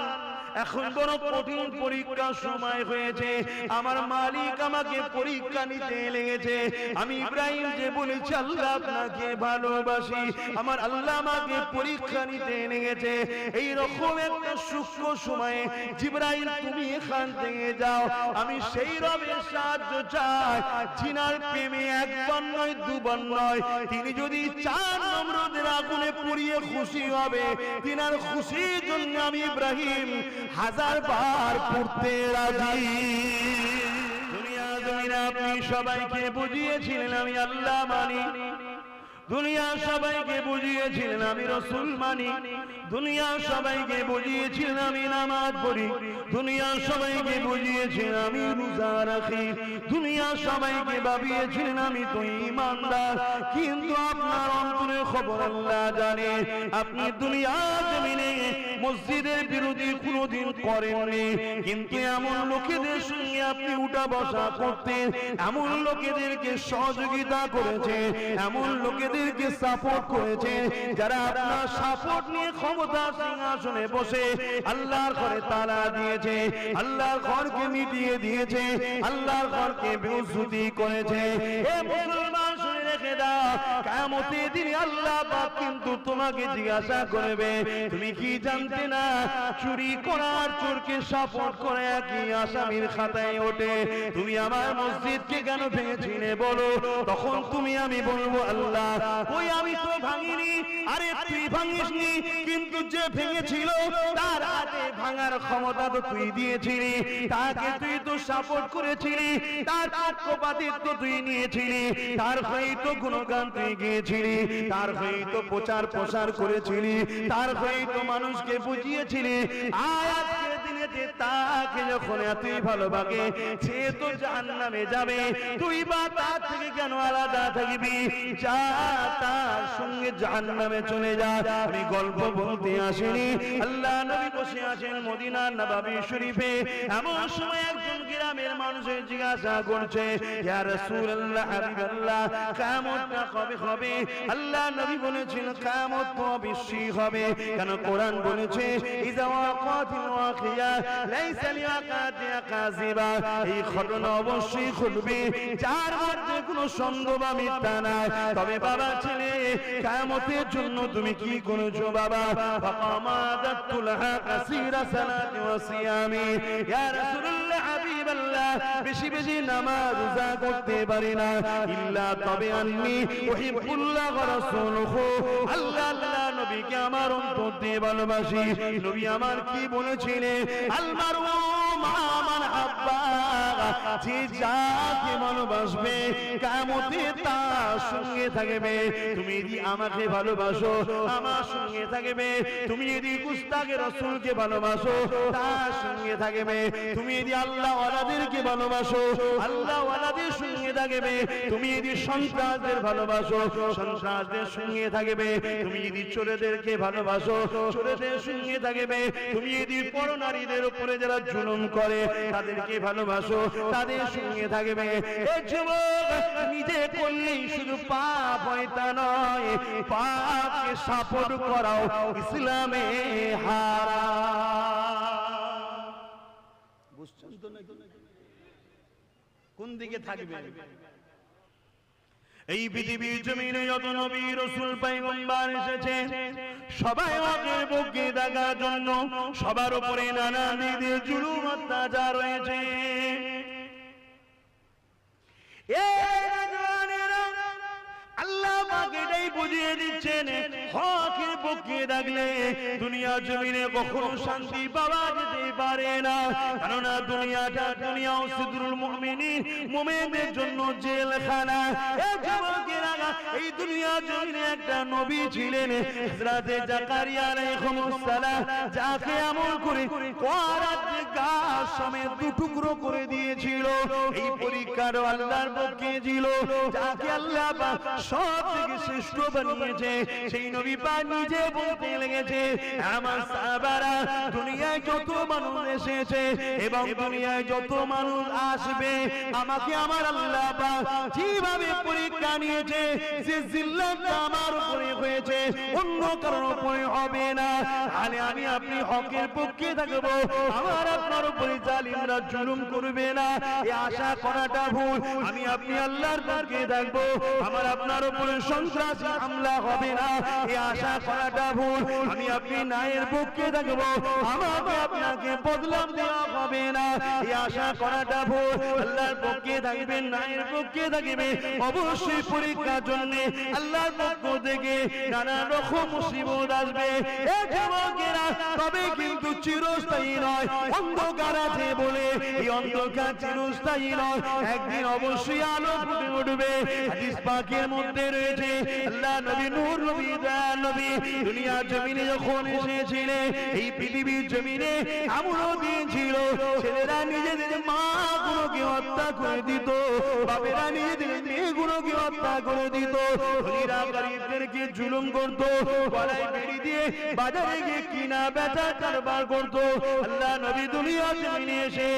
এখন বড় কঠিন পরীক্ষার সময় হয়েছে, আমার মালিক আমাকে পরীক্ষা নিতে লেগেছে। আমি ইব্রাহিম যে বলেছি আল্লাহ আপনাকে ভালোবাসি, আমার আল্লাহ আমাকে পরীক্ষা নিতে লেগেছে। এই রকম একটা সূক্ষ্ম সময়ে জিবরাইল তুমি এখান থেকে যাও, আমি সেই রবের সাহায্য চাই জিনার প্রেমে একবার নয় দুবার নয়, তিনি যদি চান নমরুদের আগুনে পুড়িয়ে খুশি হবে, তিনার খুশির জন্য আমি ইব্রাহিম 1000 বার পড়তে রাজি। দুনিয়া জমিনে আপনি সবাইকে বুঝিয়েছিলেন আমি আল্লাহ মানি, দুনিয়া সবাইকে বুঝিয়েছিলেন আমি রাসূল মানি, দুনিয়া সবাইকে বুঝিয়েছিলেন আমি নামাজ পড়ি, দুনিয়া সবাইকে বুঝিয়েছিলেন আমি রোজা রাখি, দুনিয়া সবাইকে ভাবিয়েছিলেন আমি তো ঈমানদার। কিন্তু আপনার অন্তরের খবর আল্লাহ জানে। আপনি দুনিয়া জমিনে মসজিদের বিরোধী কোনোদিন করেননি, কিন্তু এমন লোকেদের সঙ্গে আপনি উঠা বসা করতেন, এমন লোকেদেরকে সহযোগিতা করেছে, এমন লোকেদেরকে সাপোর্ট করেছে যারা আপনার সাপোর্ট নিয়ে ক্ষমতা সিংহাসনে বসে আল্লাহর ঘরে তালা দিয়েছে, আল্লাহর ঘরকে মিটিয়ে দিয়েছে, আল্লাহর ঘরকে বেইজ্জতি করেছে। এ মুসলমান শুনে রেখে দাও, কিয়ামতের দিনে আল্লাহ পাক কিন্তু তোমাকে জিজ্ঞাসা করবে, তুমি কি জানতে না চুরি করার চোরকে সাপোর্ট করে একই আসামির খাতায় ওঠে? তুমি আমার মসজিদকে কেন ভেঙেছিলে বলো? তখন তুমি আমি বলবো আল্লাহ ওই আমি তো ভাঙিনি। আরে তুই ভাঙিসনি, কিন্তু যে ভেঙেছিল তার হাতে ভাঙার ক্ষমতা তো তুই দিয়েছিলি, তাকে তুই তো সাপোর্ট করেছিলি, তার পক্ষপাতিত্ব তুই নিয়েছিলি, তার হয়ে তো গুণগান তুই গিয়েছিলি, তার হয়ে তো প্রচার প্রসার করেছিলি, তার হয়ে তো মানুষকে বুঝিয়েছিলি। আজকের দিনে যে তাকে যখন এতই ভালোবাসে সে তো জাহান্নামে যাবে, তুই বা তার থেকে কেন আলাদা থাকবি? যা তার সঙ্গে জাহান্নামে চলে যা। আমি গল্প বলতে আসিনি, আল্লাহ নবী বসে আছেন মদিনার নববী শরীফে। এমন সময় একজন গ্রামের মানুষের জিজ্ঞাসা করছে, ইয়া রাসূলুল্লাহ হাবিবাল্লাহ, কিয়ামতটা কবে হবে? আল্লাহ নবী বলেছেন কিয়ামত তো অবশ্যই হবে। কেন? কোরআন বলেছে ইযা ওয়াকাতিল ওয়াকিয়া লাইসা লিওয়াকাতিহা কাযিবা। এই ঘটনা অবশ্যই ঘটবে, যার মধ্যে কোনো সন্দেহ বা মিথ্যা নাই। তবে বাবা ছেলে, কিয়ামতের জন্য তুমি কি করেছো বাবা? ফাকামাদাতুলহা কাসীরা সালাতি ওয়া সিয়ামি। ইয়া রাসূলুল্লাহ হাবিবাল্লাহ, বেশি বেশি নামাজ রোজা করতে পারি না, ইল্লা তবে আন্নি উহিব্বুল্লাহ ওয়া রাসূলুহু। আল্লাহ নবীকে আমার অন্তর দিয়ে ভালোবাসি। নবী আমার কি বলেছিলেন? আল মারউ মা মান হাব্বা, যে যাকে ভালোবাসবে কিয়ামতে তার সঙ্গে থাকবে। তুমি যদি আমাকে ভালোবাসো আমার সঙ্গে থাকবে, তুমি যদি গুস্তাখে রাসূলকে ভালোবাসো তার সঙ্গে থাকবে, তুমি যদি আল্লাহ ওয়ালাদেরকে ভালোবাসো আল্লাহ ওয়ালাদের সঙ্গে থাকবে, তুমি যদি সন্ত্রাসদের ভালোবাসো সন্ত্রাসদের সঙ্গে থাকবে, তুমি যদি চোরেদেরকে ভালোবাসো চোরেদের সঙ্গে থাকবে, তুমি যদি পরনারীদের উপরে যারা জুলুম করে তাদেরকে ভালোবাসো তাদের সঙ্গে থাকবে। এই যুবক, নিজে করলেই শুধু পাপ হয় তা নয়, পাপকে সাপোর্ট করাও ইসলামে হারাম। বুঝছেন তো নাকি? কোন দিকে থাকবে? এই পৃথিবীর জমিনে যত নবী রাসূল পয়গম্বর এসেছে সবাই ওকে বুকে দেখার জন্য সবার উপরে নানা দিকে জুলুম অত্যাচার হয়েছে। আল্লাহ পাক এটাই বুঝিয়ে দিচ্ছেন, হকের পক্ষে থাকলে দুনিয়া জমিনে কখনো শান্তি পাওয়া যেতে পারে না। কেননা দুনিয়াটা দুনিয়া সিদরুল মুমিনিন, মুমিনদের জন্য জেলখানা। এই দুনিয়া জমিনে একটা নবী ছিলেন হযরত জাকারিয়া আলাইহিস সালাম, যাকে আমল করে কোরআনের গাছ সমেত দুটুকরো করে দিয়েছিল। এই পরীক্ষার আল্লাহর পক্ষে ছিল, যাকে আল্লাহ পাক সব থেকে শ্রেষ্ঠ বানিয়েছে। সেই নবী পাক নিজে বলতে লেগেছে, আমার সাহাবারা দুনিয়ায় যত মানুষ এসেছে এবং দুনিয়ায় যত মানুষ আসবে, আমাকে আমার আল্লাহ পাক যেভাবে পরীক্ষা নিয়েছে, যে জিল্লাতটা আমার উপরে হয়েছে অন্য কারোর উপরে হবে না। তাহলে আমি আপনি হকের পক্ষে থাকবো, আমার আপনার উপরে জালিমরা জুলুম করবে না, এই আশা করাটা ভুল। আমি আপনি আল্লাহর পক্ষে থাকবো, আমার আপনার উপরে সন্ত্রাসী হামলা হবে না, এই আশা করাটা ভুল। আমি আপনি ন্যায়ের পক্ষে থাকবো, আমাকে আপনাকে বদলাম দেওয়া হবে না, এই আশা করাটা ভুল। আল্লাহর পক্ষে থাকবেন, ন্যায়ের পক্ষে থাকবে, অবশ্যই পরীক্ষার জন্য আল্লাহর পক্ষ থেকে নানা রকম মুসিবত আসবে। এই যুবকেরা, তবে কিন্তু চিরস্থায়ী নয়। অন্ধকার আছে বলে এই অন্ধকার চিরস্থায়ী নয়, একদিন অবশ্যই আলো ফুটে উঠবে। হাদিস পাকের মধ্যে রয়েছে, আল্লাহ নবী নূর নবী দয়াল নবী দুনিয়ার জমিনে যখন এসেছিলেন, এই পৃথিবীর জমিনে আমলও দিয়েছিল। ছেলেরা নিজেদের মা গুলোকে হত্যা করে দিত, বাপেরা নিজেদের মেয়েগুলোকে হত্যা করে দিত, ধনীরা গরিবদেরকে জুলুম করত, গলায় বেড়ি দিয়ে বাজারে গিয়ে কিনা বেচা কারবার করত। আল্লাহ নবী দুনিয়ার জমিনে এসে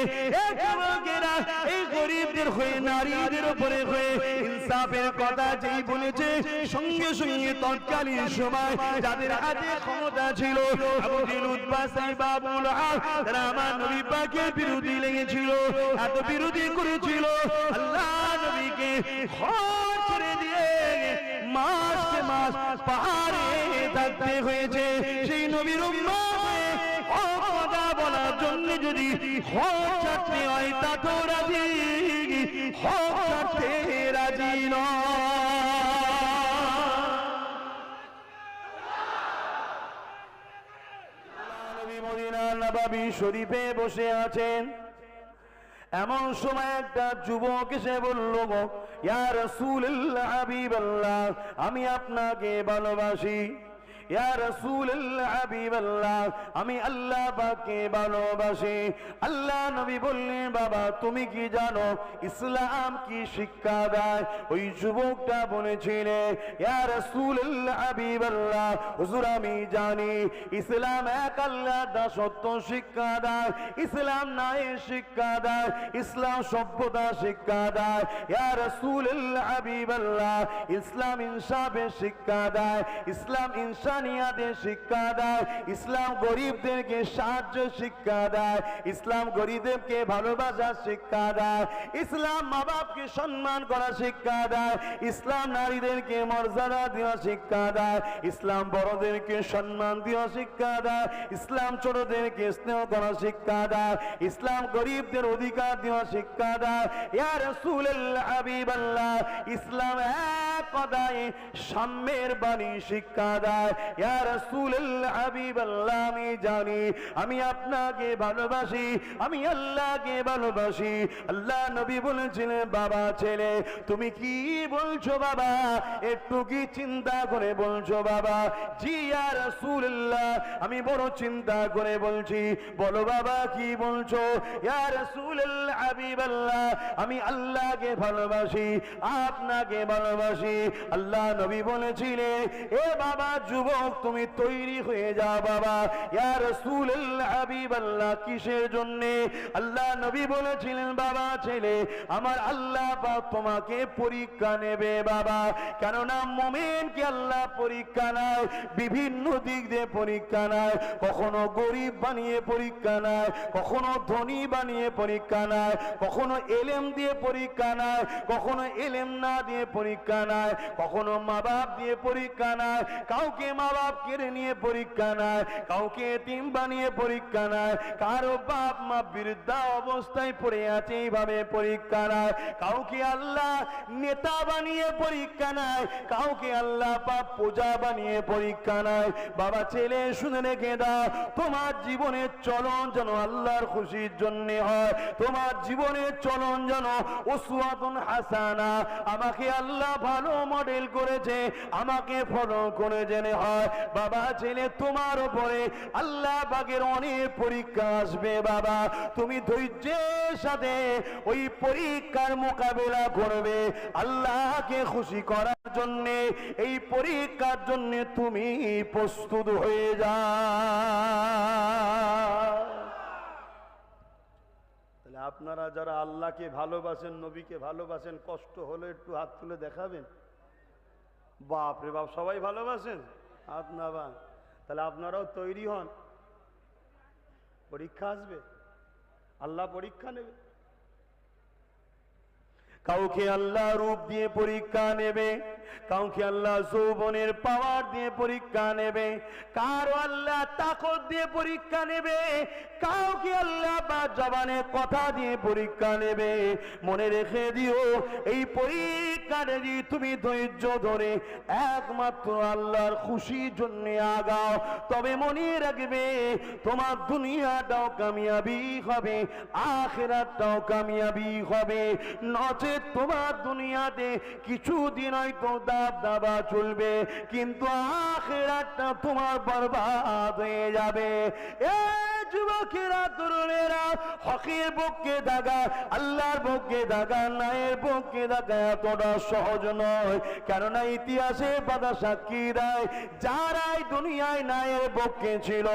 এই যুবকেরা এই গরিবদের হয়ে, নারীদের উপরে হয়ে ইনসাফের কথা যেই বলেছে, সঙ্গে সঙ্গে তৎকালীন সময় যাদের হাতে ক্ষমতা ছিল, আবু জিল, উতবা, সাইবা, আবু লাহাব, তারা আমার নবী পাকের বিরোধী লেগেছিল, এত বিরোধী করেছিল, আল্লাহ নবীকে ঘর ছেড়ে দিয়ে মাসকে মাস পাহাড়ে থাকতে হয়েছে। সেই নবীর উম্মতে কথা বলার জন্য যদি হক ছাড়তে হয় তাতেও রাজি, হক ছাড়তে রাজি নয়। মদিনার নববী শরীফে বসে আছেন, এমন সময় একটা যুবক এসে বলল, ইয়া রাসূলুল্লাহ হাবিবাল্লাহ, আমি আপনাকে ভালোবাসি। ইয়া রাসূলুল্লাহ হাবিবাল্লাহ আমি আল্লাহ পাককে ভালোবাসি। আল্লাহ নবী বললেন বাবা তুমি কি জানো ইসলাম কি শিক্ষা দেয়? ওই যুবকটা বলেছিলে ইয়া রাসূলুল্লাহ হাবিবাল্লাহ হুজুর আমি জানি ইসলাম এক আল্লাহর দাসত্ব শিক্ষা দেয়, ইসলাম ন্যায়ের শিক্ষা দেয়, ইসলাম সভ্যতা শিক্ষা দেয়। ইয়া রাসূলুল্লাহ হাবিবাল্লাহ ইসলাম ইনসাফের শিক্ষা দেয়, ইসলাম ইনসানিয়াতের শিক্ষা দেয়, ইসলাম গরিবদেরকে সাহায্য শিক্ষা দেয়, ইসলাম গরিবদেরকে ভালোবাসার শিক্ষা দেয়, ইসলাম মা বাপকে সম্মান করা শিক্ষা দেয়, ইসলাম নারীদেরকে মর্যাদা দেওয়া শিক্ষা দেয়, ইসলাম বড়দেরকে সম্মান দেওয়া শিক্ষা দেয়, ইসলাম ছোটদেরকে স্নেহ করা শিক্ষা দেয়, ইসলাম গরিবদের অধিকার দেওয়া শিক্ষা দেয়। ইয়া রাসূলুল্লাহ হাবিবাল্লাহ ইসলাম এক কথায় সাম্যের বাণী শিক্ষা দেয়। ইয়া রাসূলুল্লাহ হাবিবাল্লাহ আমি জানি আমি আপনাকে ভালোবাসি, আমি আল্লাহকে ভালোবাসি। আল্লাহ নবী বলেছিলেন বাবা ছেলে তুমি কি বলছো বাবা, একটু কি চিন্তা করে বলছো বাবা? জি ইয়া রাসূলুল্লাহ আমি বড় চিন্তা করে বলছি। বলো বাবা কি বলছো? ইয়া রাসূলুল্লাহ হাবিবাল্লাহ আমি আল্লাহকে ভালোবাসি, আপনাকে ভালোবাসি। আল্লাহ নবী বলেছিলেন এ বাবা যুবক তুমি তৈরি হয়ে যাও বাবা। ইয়া রাসূলুল্লাহ হাবিবাল্লাহ কিসের জন্য? আল্লাহ নবী বলেছিলেন বাবা ছেলে আমার আল্লাহ পাক তোমাকে পরীক্ষা নেবে বাবা, কেননা মুমিনকে আল্লাহ পরীক্ষা নেয় বিভিন্ন দিক দিয়ে পরীক্ষা নেয়, কখনো গরিব বানিয়ে পরীক্ষা নেয়, কখনো ধনী বানিয়ে পরীক্ষা নেয়, কখনো এলেম দিয়ে পরীক্ষা নেয়, কখনো এলেম না দিয়ে পরীক্ষা নেয়, কখনো মা বাপ দিয়ে পরীক্ষা নেয়, কাউকে মা বাপ কেড়ে নিয়ে পরীক্ষা নেয়, কাউকে এতিম বানিয়ে পরীক্ষা নেয়, কারো বাপ মা বৃদ্ধা অবস্থায় পড়ে আছে এইভাবে পরীক্ষা নেয়, কাউকে আল্লাহ নেতা বানিয়ে পরীক্ষা নেয়, কাউকে আল্লাহ পাক পূজা বানিয়ে পরীক্ষা নেয়। বাবা ছেলে শুনে রেখে দাও তোমার জীবনের চলন যেন আল্লাহর খুশির জন্য হয়, তোমার জীবনের চলন যেন উসওয়াতুন হাসানা আমাকে আল্লাহ ভালো মডেল করেছে আমাকে ফলো করে জেনে হয়। বাবা ছেলে তোমার উপরে আল্লাহ পাকের অনেক পরীক্ষা আসবে বাবা, তুমি ধৈর্যের সাথে ওই পরীক্ষার মোকাবেলা করবে আল্লাহকে খুশি করার জন্য। এই পরীক্ষার জন্য তুমি প্রস্তুত হয়ে যাও। তাহলে আপনারা যারা আল্লাহকে ভালোবাসেন নবীকে ভালোবাসেন কষ্ট হলে একটু হাত তুলে দেখাবেন। বাপ রে বাপ সবাই ভালোবাসেন হাত না বা, তাহলে আপনারাও তৈরি হন, পরীক্ষা আসবে, আল্লাহ পরীক্ষা নেবে। কাউকে আল্লাহ রূপ দিয়ে পরীক্ষা নেবে, কাউকে আল্লাহ যৌবনের পাওয়ার দিয়ে পরীক্ষা নেবে, কারো আল্লাহ তাকত দিয়ে পরীক্ষা নেবে, কাউকে আল্লাহ বা জবানের কথা দিয়ে পরীক্ষা নেবে। মনে রেখে দিও এই পরীক্ষাটা যদি তুমি ধৈর্য ধরে একমাত্র আল্লাহর খুশির জন্য আগাও তবে মনে রাখবে তোমার দুনিয়াটাও কামিয়াবি হবে, আখিরাতটাও কামিয়াবি হবে। নচেত তোমার দুনিয়াতে কিছুদিন হয়তো দাব দাবা চলবে কিন্তু আখিরাতটা তোমার বরবাদ হয়ে যাবে। যুবকেরা তরুণেরা হকের পক্ষে থাকা আল্লাহর পক্ষে থাকা ন্যায়ের পক্ষে থাকা এতটা সহজ নয়, কেননা ইতিহাসে পাতা সাক্ষী দেয় যারাই দুনিয়ায় ন্যায়ের পক্ষে ছিল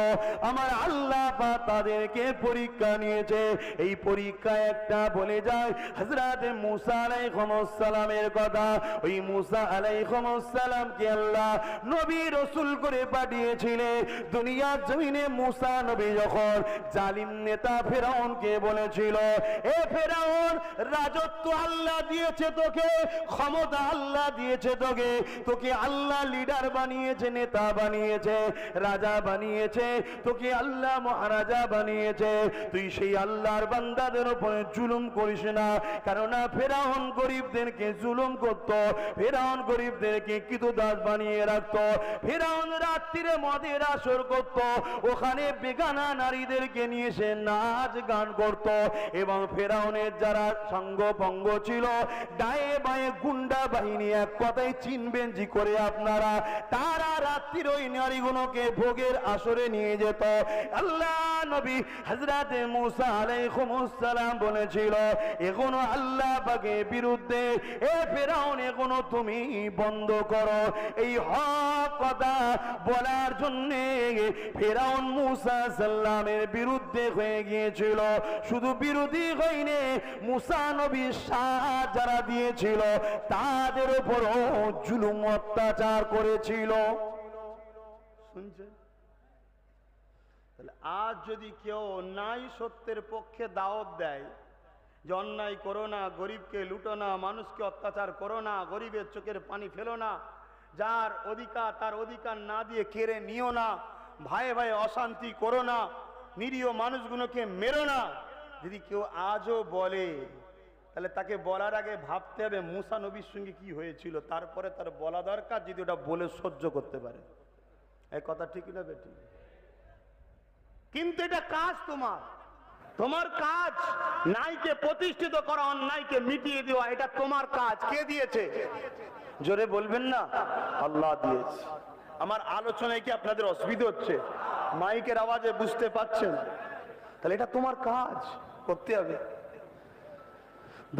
আমার আল্লাহ পাক তাদেরকে পরীক্ষা নিয়েছে। এই পরীক্ষা একটা বলে যায় হযরত মুসা আলাইহিস সালামের কথা। ওই মুসা আলাইহিস সালামকে আল্লাহ নবী রাসূল করে পাঠিয়েছিলেন দুনিয়ার জমিনে। মুসা নবী যখন জালিম নেতা ফেরাউনকে বলেছিল এ ফেরাউন রাজত্ব আল্লাহ দিয়েছে তোকে, ক্ষমতা আল্লাহ দিয়েছে তোকে, তোকে আল্লাহ লিডার বানিয়েছে, নেতা বানিয়েছে, রাজা বানিয়েছে, তোকে আল্লাহ মহারাজা বানিয়েছে, তুই সেই আল্লাহর বান্দাদের উপরে জুলুম করিস না। কেননা ফেরাউন গরিবদেরকে জুলুম করত, ফেরাউন গরিবদেরকে কৃতদাস বানিয়ে রাখত, ফেরাউন রাত্রিরে মদের আসর করত, ওখানে বেগানা নারীদেরকে নিয়ে সে নাচ গান করত এবং ফেরাউনের যারা সঙ্গ পঙ্গ ছিল ডায়ে বায়ে গুন্ডা বাহিনী, এক কথায় চিনবেন জি করে আপনারা, তারা রাত্রির ওই নারীগুলোকে ভোগের আসরে নিয়ে যেত। আল্লাহ নবী হযরতে মুসা আলাইহিস সালাম বলেছিল এগুলো আল্লাহ পাকের বিরুদ্ধে, এ ফেরাউন এগুলো তুমি বন্ধ করো। এই হক কথা বলার জন্য ফেরাউন মুসা সাল্লামের বিরুদ্ধে হয়ে গিয়েছিল। শুধু বিরোধী হয়নি, মুসা নবী সাথ যারা দিয়েছিল তাদের উপরও জুলুম অত্যাচার করেছিল। শুনছেন? তাহলে আজ যদি কেউ অন্যায় সত্যের পক্ষে দাওয়াত দেয় যে অন্যায় করো না, গরিবকে লুটো না, মানুষকে অত্যাচার করো না, গরিবের চোখের পানি ফেলো না, যার অধিকার তার অধিকার না দিয়ে কেড়ে নিও না, ভাইয়ে ভাইয়ে অশান্তি করো না, নিরীহ মানুষগুলোকে মেরো না, যদি কেউ আজও বলে তাহলে তাকে বলার আগে ভাবতে হবে মুসা নবীর সঙ্গে কি হয়েছিল, তারপরে তার বলা দরকার, যদি ওটা বলে সহ্য করতে পারে। এই কথা ঠিক না বেটি? কিন্তু এটা কাজ তোমার, তোমার কাজ নাইকে প্রতিষ্ঠিত করা, অন্যায়কে মিটিয়ে দেওয়া, এটা তোমার কাজ। কে দিয়েছে? জোরে বলবেন না, আল্লাহ দিয়েছে। আমার আলোচনায় কি আপনাদের অসুবিধা হচ্ছে? মাইকের আওয়াজে বুঝতে পাচ্ছেন? তাহলে এটা তোমার কাজ, করতে হবে।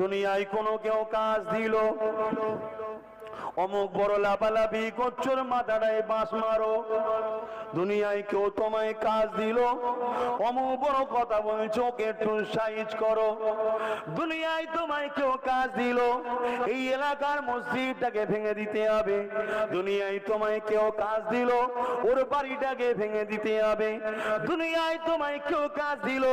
দুনিয়ায় কোনো কেউ কাজ দিল, অমুক বড় লাফালাফি করছোর মাথাটায় বাঁশ মারো, দুনিয়ায় কেউ তোমায় কাজ দিল, অমুক বড় কথা বলছো ওকে একটু সাইজ করো, দুনিয়ায় তোমায় কেউ কাজ দিল এই এলাকার মসজিদটাকে ভেঙে দিতে হবে, দুনিয়ায় তোমায় কেউ কাজ দিল ওর বাড়িটাকে ভেঙে দিতে হবে, দুনিয়ায় তোমায় কেউ কাজ দিল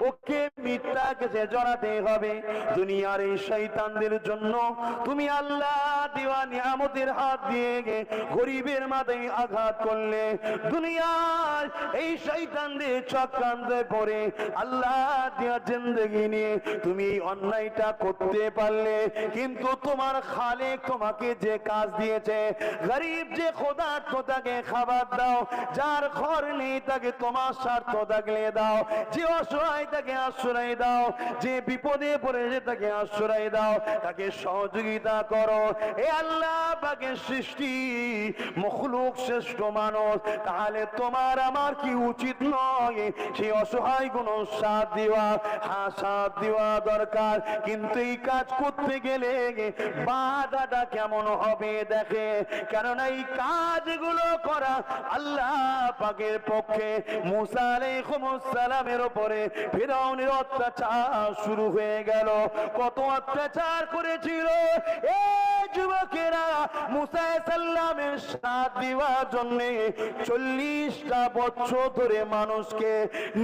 ওকে মিথ্যা কেসে জড়াতে হবে। দুনিয়ার এই শয়তানদের জন্য তুমি আল্লাহ দেওয়া নিয়ামতের হাত দিয়ে গরিবের মাথায় আঘাত করলে, দুনিয়ার এই শয়তানদের চক্রান্তে পড়ে আল্লাহ দেওয়া জিন্দেগি নিয়ে তুমি এই অন্যায়টা করতে পারলে, কিন্তু তোমার খালেক তোমাকে যে কাজ দিয়েছে, গরিব যে খোদার্থ তাকে খাবার দাও, যার ঘর নেই তাকে তোমার স্বার্থ থাকলে দাও, যে অসহায় তাকে আশ্রয় দাও, যে বিপদে পড়েছে তাকে আশ্রয় দাও, তাকে সহযোগিতা করো। এ আল্লাহ পাকের সৃষ্টি মখলুক শ্রেষ্ঠ মানুষ, তাহলে তোমার আমার কি উচিত নয় সেই অসহায় গুণ সাথ দেওয়া? হ্যাঁ, সাথ দেওয়া দরকার, কিন্তু এই কাজ করতে গেলে বাধাটা কেমন হবে দেখে, কেননা এই কাজগুলো করা আল্লাহ পাকের পক্ষে। মুসা আলাইহিস সালামের উপরে ফিরআউনের অত্যাচার শুরু হয়ে গেল। কত অত্যাচার করেছিল এ যুবকেরা মুসা সাল্লামের সাথ দেওয়ার জন্য 40টা বছর ধরে মানুষকে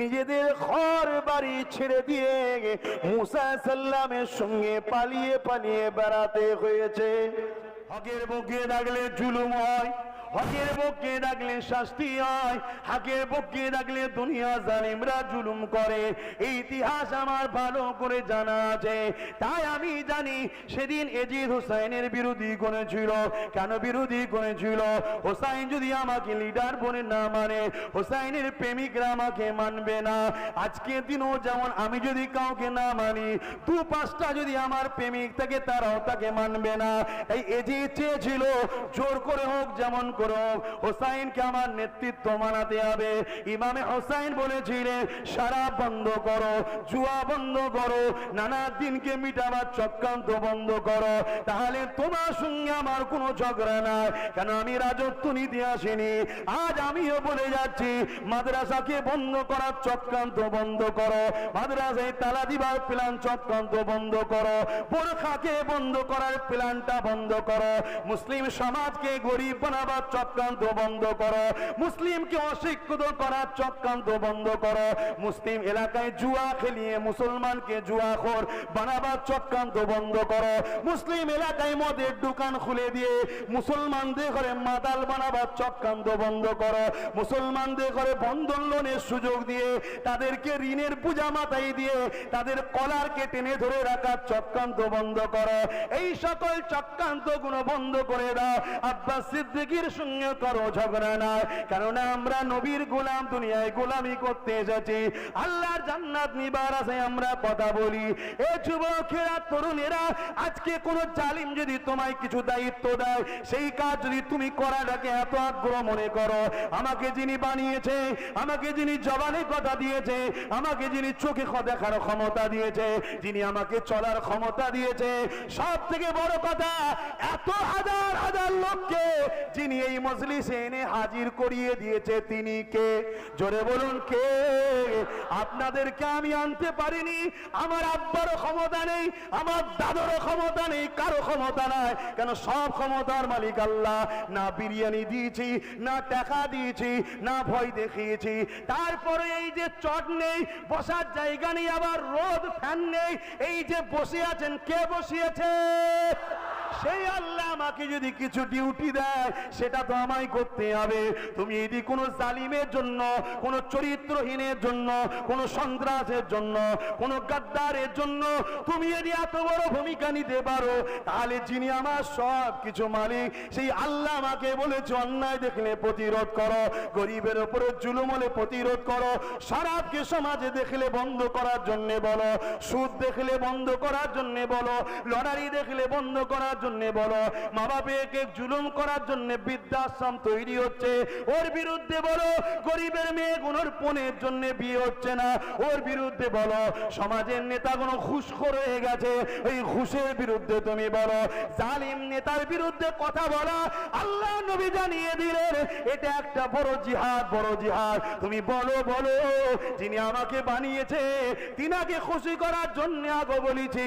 নিজেদের ঘর বাড়ি ছেড়ে দিয়ে মুসা সাল্লামের সঙ্গে পালিয়ে পালিয়ে বেড়াতে হয়েছে। হকের পক্ষে ডাকলে জুলুম হয়, হকের পক্ষে ডাকলে শাস্তি হয়, হকের পক্ষে ডাকলে দুনিয়া জালিমরা জুলুম করে। এই ইতিহাস আমার ভালো করে জানা আছে, তাই আমি জানি সেদিন এজিদ হুসাইনের বিরোধী করেছিল। কেন বিরোধী করেছিল? হুসাইন যদি আমাকে লিডার বলে না মানে, হুসাইনের প্রেমিকরা আমাকে মানবে না। আজকে দিনও যেমন আমি যদি কাউকে না মানি, 2-5টা যদি আমার প্রেমিক থাকে তারাও তাকে মানবে না। এই এজিদ চেয়েছিল জোর করে হোক যেমন করে হোক হুসাইনকে আমার নেতৃত্ব মানাতে হবে। ইমামে হুসাইন বলেছিলেন শরাব বন্ধ করো, জুয়া বন্ধ করো, নানা দিনকে মিটাবার চক্রান্ত বন্ধ করো, তাহলে তোমার সঙ্গে আমার কোনো ঝগড়া নাই। কেন আমি রাজত্ব নিতে আসিনি। আজ আমিও বলে যাচ্ছি মাদ্রাসাকে বন্ধ করার চক্রান্ত বন্ধ করো, মাদ্রাসায় তালা দিবার প্ল্যান চক্রান্ত বন্ধ করো, বোরখাকে বন্ধ করার প্ল্যানটা বন্ধ করো, মুসলিম সমাজকে গরিব বানাবার চক্রান্ত বন্ধ করো, মুসলিমকে অশিক্ষিত করার চক্রান্ত বন্ধ করো, মুসলিম এলাকায় জুয়া খেলিয়ে মুসলমানকে জুয়াখোর বানাবার চক্রান্ত বন্ধ করো, মুসলিম এলাকায় মদের দোকান খুলে দিয়ে মুসলমানদের ঘরে মাতাল বানাবার চক্রান্ত বন্ধ করো, মুসলমানদের ঘরে বন্ধন লোনের সুযোগ দিয়ে তাদেরকে ঋণের বোঝা মাথায় দিয়ে তাদের কলারকে টেনে ধরে রাখার চক্রান্ত বন্ধ করো। এই সকল চক্রান্ত গুলো বন্ধ করে দাও। আব্বাস সিদ্দিকীর সঙ্গে কারো ঝগড়া নাই, কেননা আমরা নবীর গোলাম, দুনিয়ায় গোলামি করতে এসেছি, আল্লাহর জান্নাত নিবার আছে আমরা কথা বলি। এ যুবকেরা, তরুণেরা, আজকে কোন জালিম যদি তোমায় কিছু দায়িত্ব দেয়, সেই কাজ যদি তুমি করাটাকে এত আগ্রহ মনে করো, আমাকে যিনি বানিয়েছে, আমাকে যিনি জবানে কথা দিয়েছে, আমাকে যিনি চোখে দেখার ক্ষমতা দিয়েছে, যিনি আমাকে চলার ক্ষমতা দিয়েছে, সব থেকে বড় কথা, এত হাজার হাজার লোককে যিনি এই মজলিসে এনে হাজির করিয়ে দিয়েছে, তিনি কে? জোরে বলুন কে? আপনাদেরকে আমি আনতে পারিনি, আমার আব্বারও ক্ষমতা নেই, আমার দাদারও ক্ষমতা নেই, কারো ক্ষমতা নাই, কেন সব ক্ষমতার মালিক আল্লাহ। না বিরিয়ানি দিয়েছি, না টাকা দিয়েছি, না ভয় দেখিয়েছি, তারপরে এই যে চট নেই, বসার জায়গা নেই, আবার রোদ ফ্যান নেই, এই যে বসে আছেন, কে বসিয়েছে? সেই আল্লাহ আমাকে যদি কিছু ডিউটি দেয়, সেটা তো আমায় করতে হবে। তুমি যদি কোনো জালিমের জন্য, কোনো চরিত্রহীনের জন্য, কোনো সন্ত্রাসের জন্য, কোনো গাদ্দারের জন্য তুমি যদি এত বড় ভূমিকা নিতে পারো, তাহলে যিনি আমার সব কিছু মালিক, সেই আল্লাহ আমাকে বলেছে, অন্যায় দেখলে প্রতিরোধ করো, গরিবের উপরে জুলুম হলে প্রতিরোধ করো, শরাবকে সমাজে দেখলে বন্ধ করার জন্য বলো, সুদ দেখলে বন্ধ করার জন্য বলো, লটারি দেখলে বন্ধ করার জন্য বলো, মা বাবাকে জুলুম করার জন্য বৃদ্ধাশ্রম তৈরি হচ্ছে, ওর বিরুদ্ধে বলো, গরিবের মেয়েগুলোর পণের জন্য বিয়ে হচ্ছে না, ওর বিরুদ্ধে বলো, সমাজের নেতাগুলো ঘুষখোর হয়ে গেছে, ওই ঘুষের বিরুদ্ধে তুমি বলো, জালিম নেতার বিরুদ্ধে কথা বলা, আল্লাহ নবী জানিয়ে দিলেন এটা একটা বড় জিহাদ, বড় জিহাদ। তুমি বলো, বলো, যিনি আমাকে বানিয়েছে তিনাকে খুশি করার জন্য আগে বলেছি,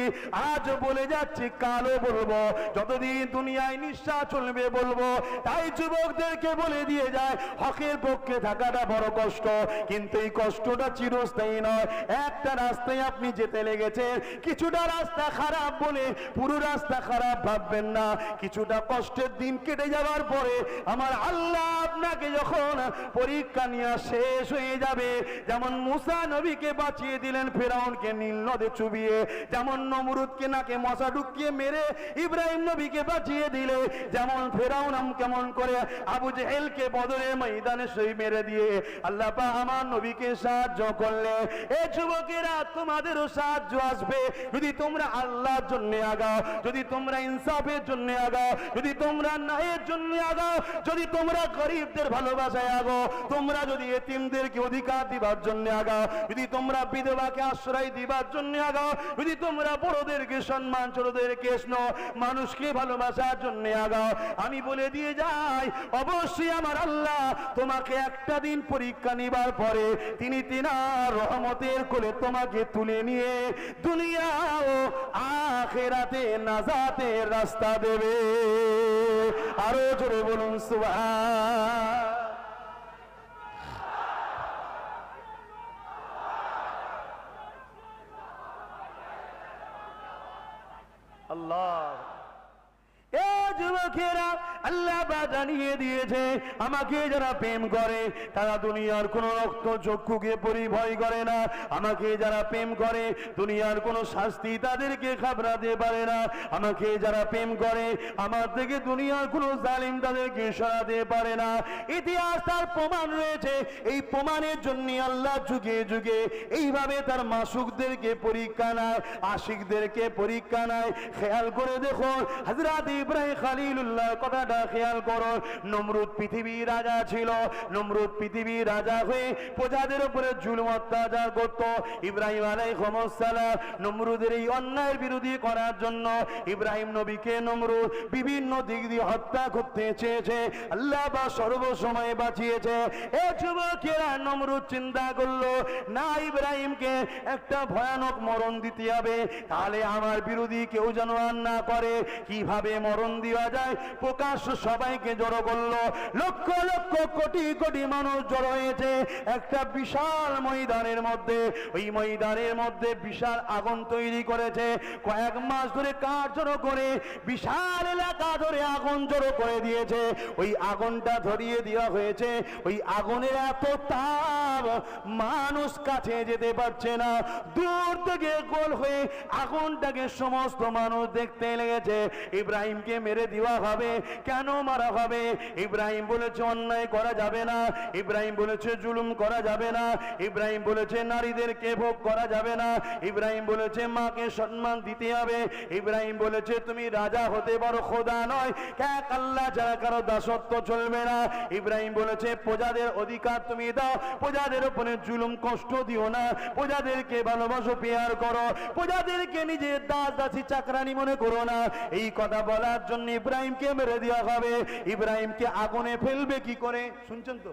আজ বলে যাচ্ছি, কালও বলবো, যতদিন দুনিয়ায় নিঃশ্বাস চলবে বলবো। তাই যুবকদেরকে বলে দিয়ে যায়, হকের পক্ষে থাকাটা বড় কষ্ট, কিন্তু এই কষ্টটা চিরস্থায়ী নয়। একটা রাস্তায় আপনি যেতে লেগেছে, কিছুটা রাস্তা খারাপ বলে পুরো রাস্তা খারাপ ভাববেন না, কিছুটা কষ্টের দিন কেটে যাওয়ার পরে আমার আল্লাহ আপনাকে যখন পরীক্ষা নিয়ে শেষ হয়ে যাবে, যেমন মুসা নবীকে বাঁচিয়ে দিলেন ফেরাউনকে নীল নদে চুবিয়ে, যেমন নমরুদকে নাকে মশা ঢুকিয়ে মেরে ইব্রাহিম নবীকে বাঁচিয়ে দিলে, যেমন ফেরাউন কেমন করে আবু জেহেলকে বদরের ময়দানে সই মেরে দিয়ে আল্লাহ পাক আমার নবীকে সাহায্য করলে। এই যুবকেরা, তোমাদেরও সাহায্য আসবে যদি তোমরা আল্লাহর জন্য আগাও, যদি তোমরা ইনসাফের জন্য আগাও, যদি তোমরা ন্যায়ের জন্য আগাও, যদি তোমরা গরিবদের ভালোবাসায় আগাও, তোমরা যদি এতিমদেরকে অধিকার দিবার জন্য আগাও, যদি তোমরা বিধবাকে আশ্রয় দিবার জন্য আগাও, যদি তোমরা বড়দেরকে সম্মান, ছোটদেরকে স্নেহ, মানুষকে ভালোবাসার জন্য আগাও, আমি বলে দিয়ে যাই, অবশ্যই আমার আল্লাহ তোমাকে একটা দিন পরীক্ষা নিবার পরে তিনি তিনার রহমতের কোলে তোমাকে তুলে নিয়ে দুনিয়া ও আখিরাতে নাজাতের রাস্তা দেবে। আরো জোরে বলুন সুবহান। আল্লাহ। এ যুবকেরা, আল্লাহ জানিয়ে দিয়েছে, আমাকে যারা প্রেম করে তারা দুনিয়ার কোন রক্ত চক্ষুকে পরিভয় করে না, আমাকে যারা প্রেম করে দুনিয়ার কোন শাস্তি তাদেরকে ঘাবড়াতে পারে না, আমাকে যারা প্রেম করে আমার থেকে দুনিয়ার কোন জালিম তাদেরকে সরাতে পারে না। ইতিহাস তার প্রমাণ রয়েছে, এই প্রমাণের জন্য আল্লাহ যুগে যুগে এইভাবে তার মাসুকদেরকে পরীক্ষা নেয়, আশিকদেরকে পরীক্ষা নেয়। খেয়াল করে দেখো, হযরত ইব্রাহিম খলিলুল্লাহ কথাটা খেয়াল করো। নমরুদ পৃথিবীর রাজা ছিল, নমরুদ পৃথিবীর রাজা হয়ে প্রজাদের উপরে জুলুম অত্যাচার করত। ইব্রাহিম আলাইহিস সালাম নমরুদের এই অন্যায়ের বিরোধী করার জন্য ইব্রাহিম নবীকে নমরুদ বিভিন্ন দিক দিয়ে হত্যা করতে চেয়েছে, আল্লাহ বা সর্বসময় বাঁচিয়েছে। এ যুবকেরা, নমরুদ চিন্তা করলো, না, ইব্রাহিমকে একটা ভয়ানক মরণ দিতে হবে, তাহলে আমার বিরোধী কেউ যেন আর না করে। কিভাবে মরণ দেওয়া যায়? প্রকাশ্য সবাইকে জড়ো করলো, লক্ষ লক্ষ কোটি কোটি মানুষ জড়ো হয়েছে একটা বিশাল ময়দানের মধ্যে। ওই ময়দানের মধ্যে বিশাল আগুন তৈরি করেছে, কয়েক মাস ধরে কাঠ জড়ো করে বিশাল এলাকা ধরে আগুন জড়ো করে দিয়েছে। ওই আগুনটা ধরিয়ে দেওয়া হয়েছে, ওই আগুনের এত তাপ মানুষ কাছে যেতে পারছে না, দূর থেকে গোল হয়ে আগুনটাকে সমস্ত মানুষ দেখতে লেগেছে। ইব্রাহিমকে মেরে মেরে দেওয়া হবে। কেন মারা হবে? ইব্রাহিম বলেছে অন্যায় করা যাবে না, ইব্রাহিম বলেছে জুলুম করা যাবে না, ইব্রাহিম বলেছে নারীদেরকে ভোগ করা যাবে না, ইব্রাহিম বলেছে মাকে সম্মান দিতে হবে, ইব্রাহিম বলেছে তুমি রাজা হতে পারো, খোদা নয়, এক আল্লাহ ছাড়া কারো দাসত্ব চলবে না। ইব্রাহিম বলেছে প্রজাদের অধিকার তুমি দাও, প্রজাদের উপরে জুলুম কষ্ট দিও না, প্রজাদেরকে ভালোবাসো, পেয়ার করো, প্রজাদেরকে নিজের দাস দাসী চাকরানি মনে করো না। এই কথা বলার জন্য ইব্রাহিমকে মেরে দেওয়া হবে। ইব্রাহিমকে আগুনে ফেলবে কি করে? শুনছেন তো?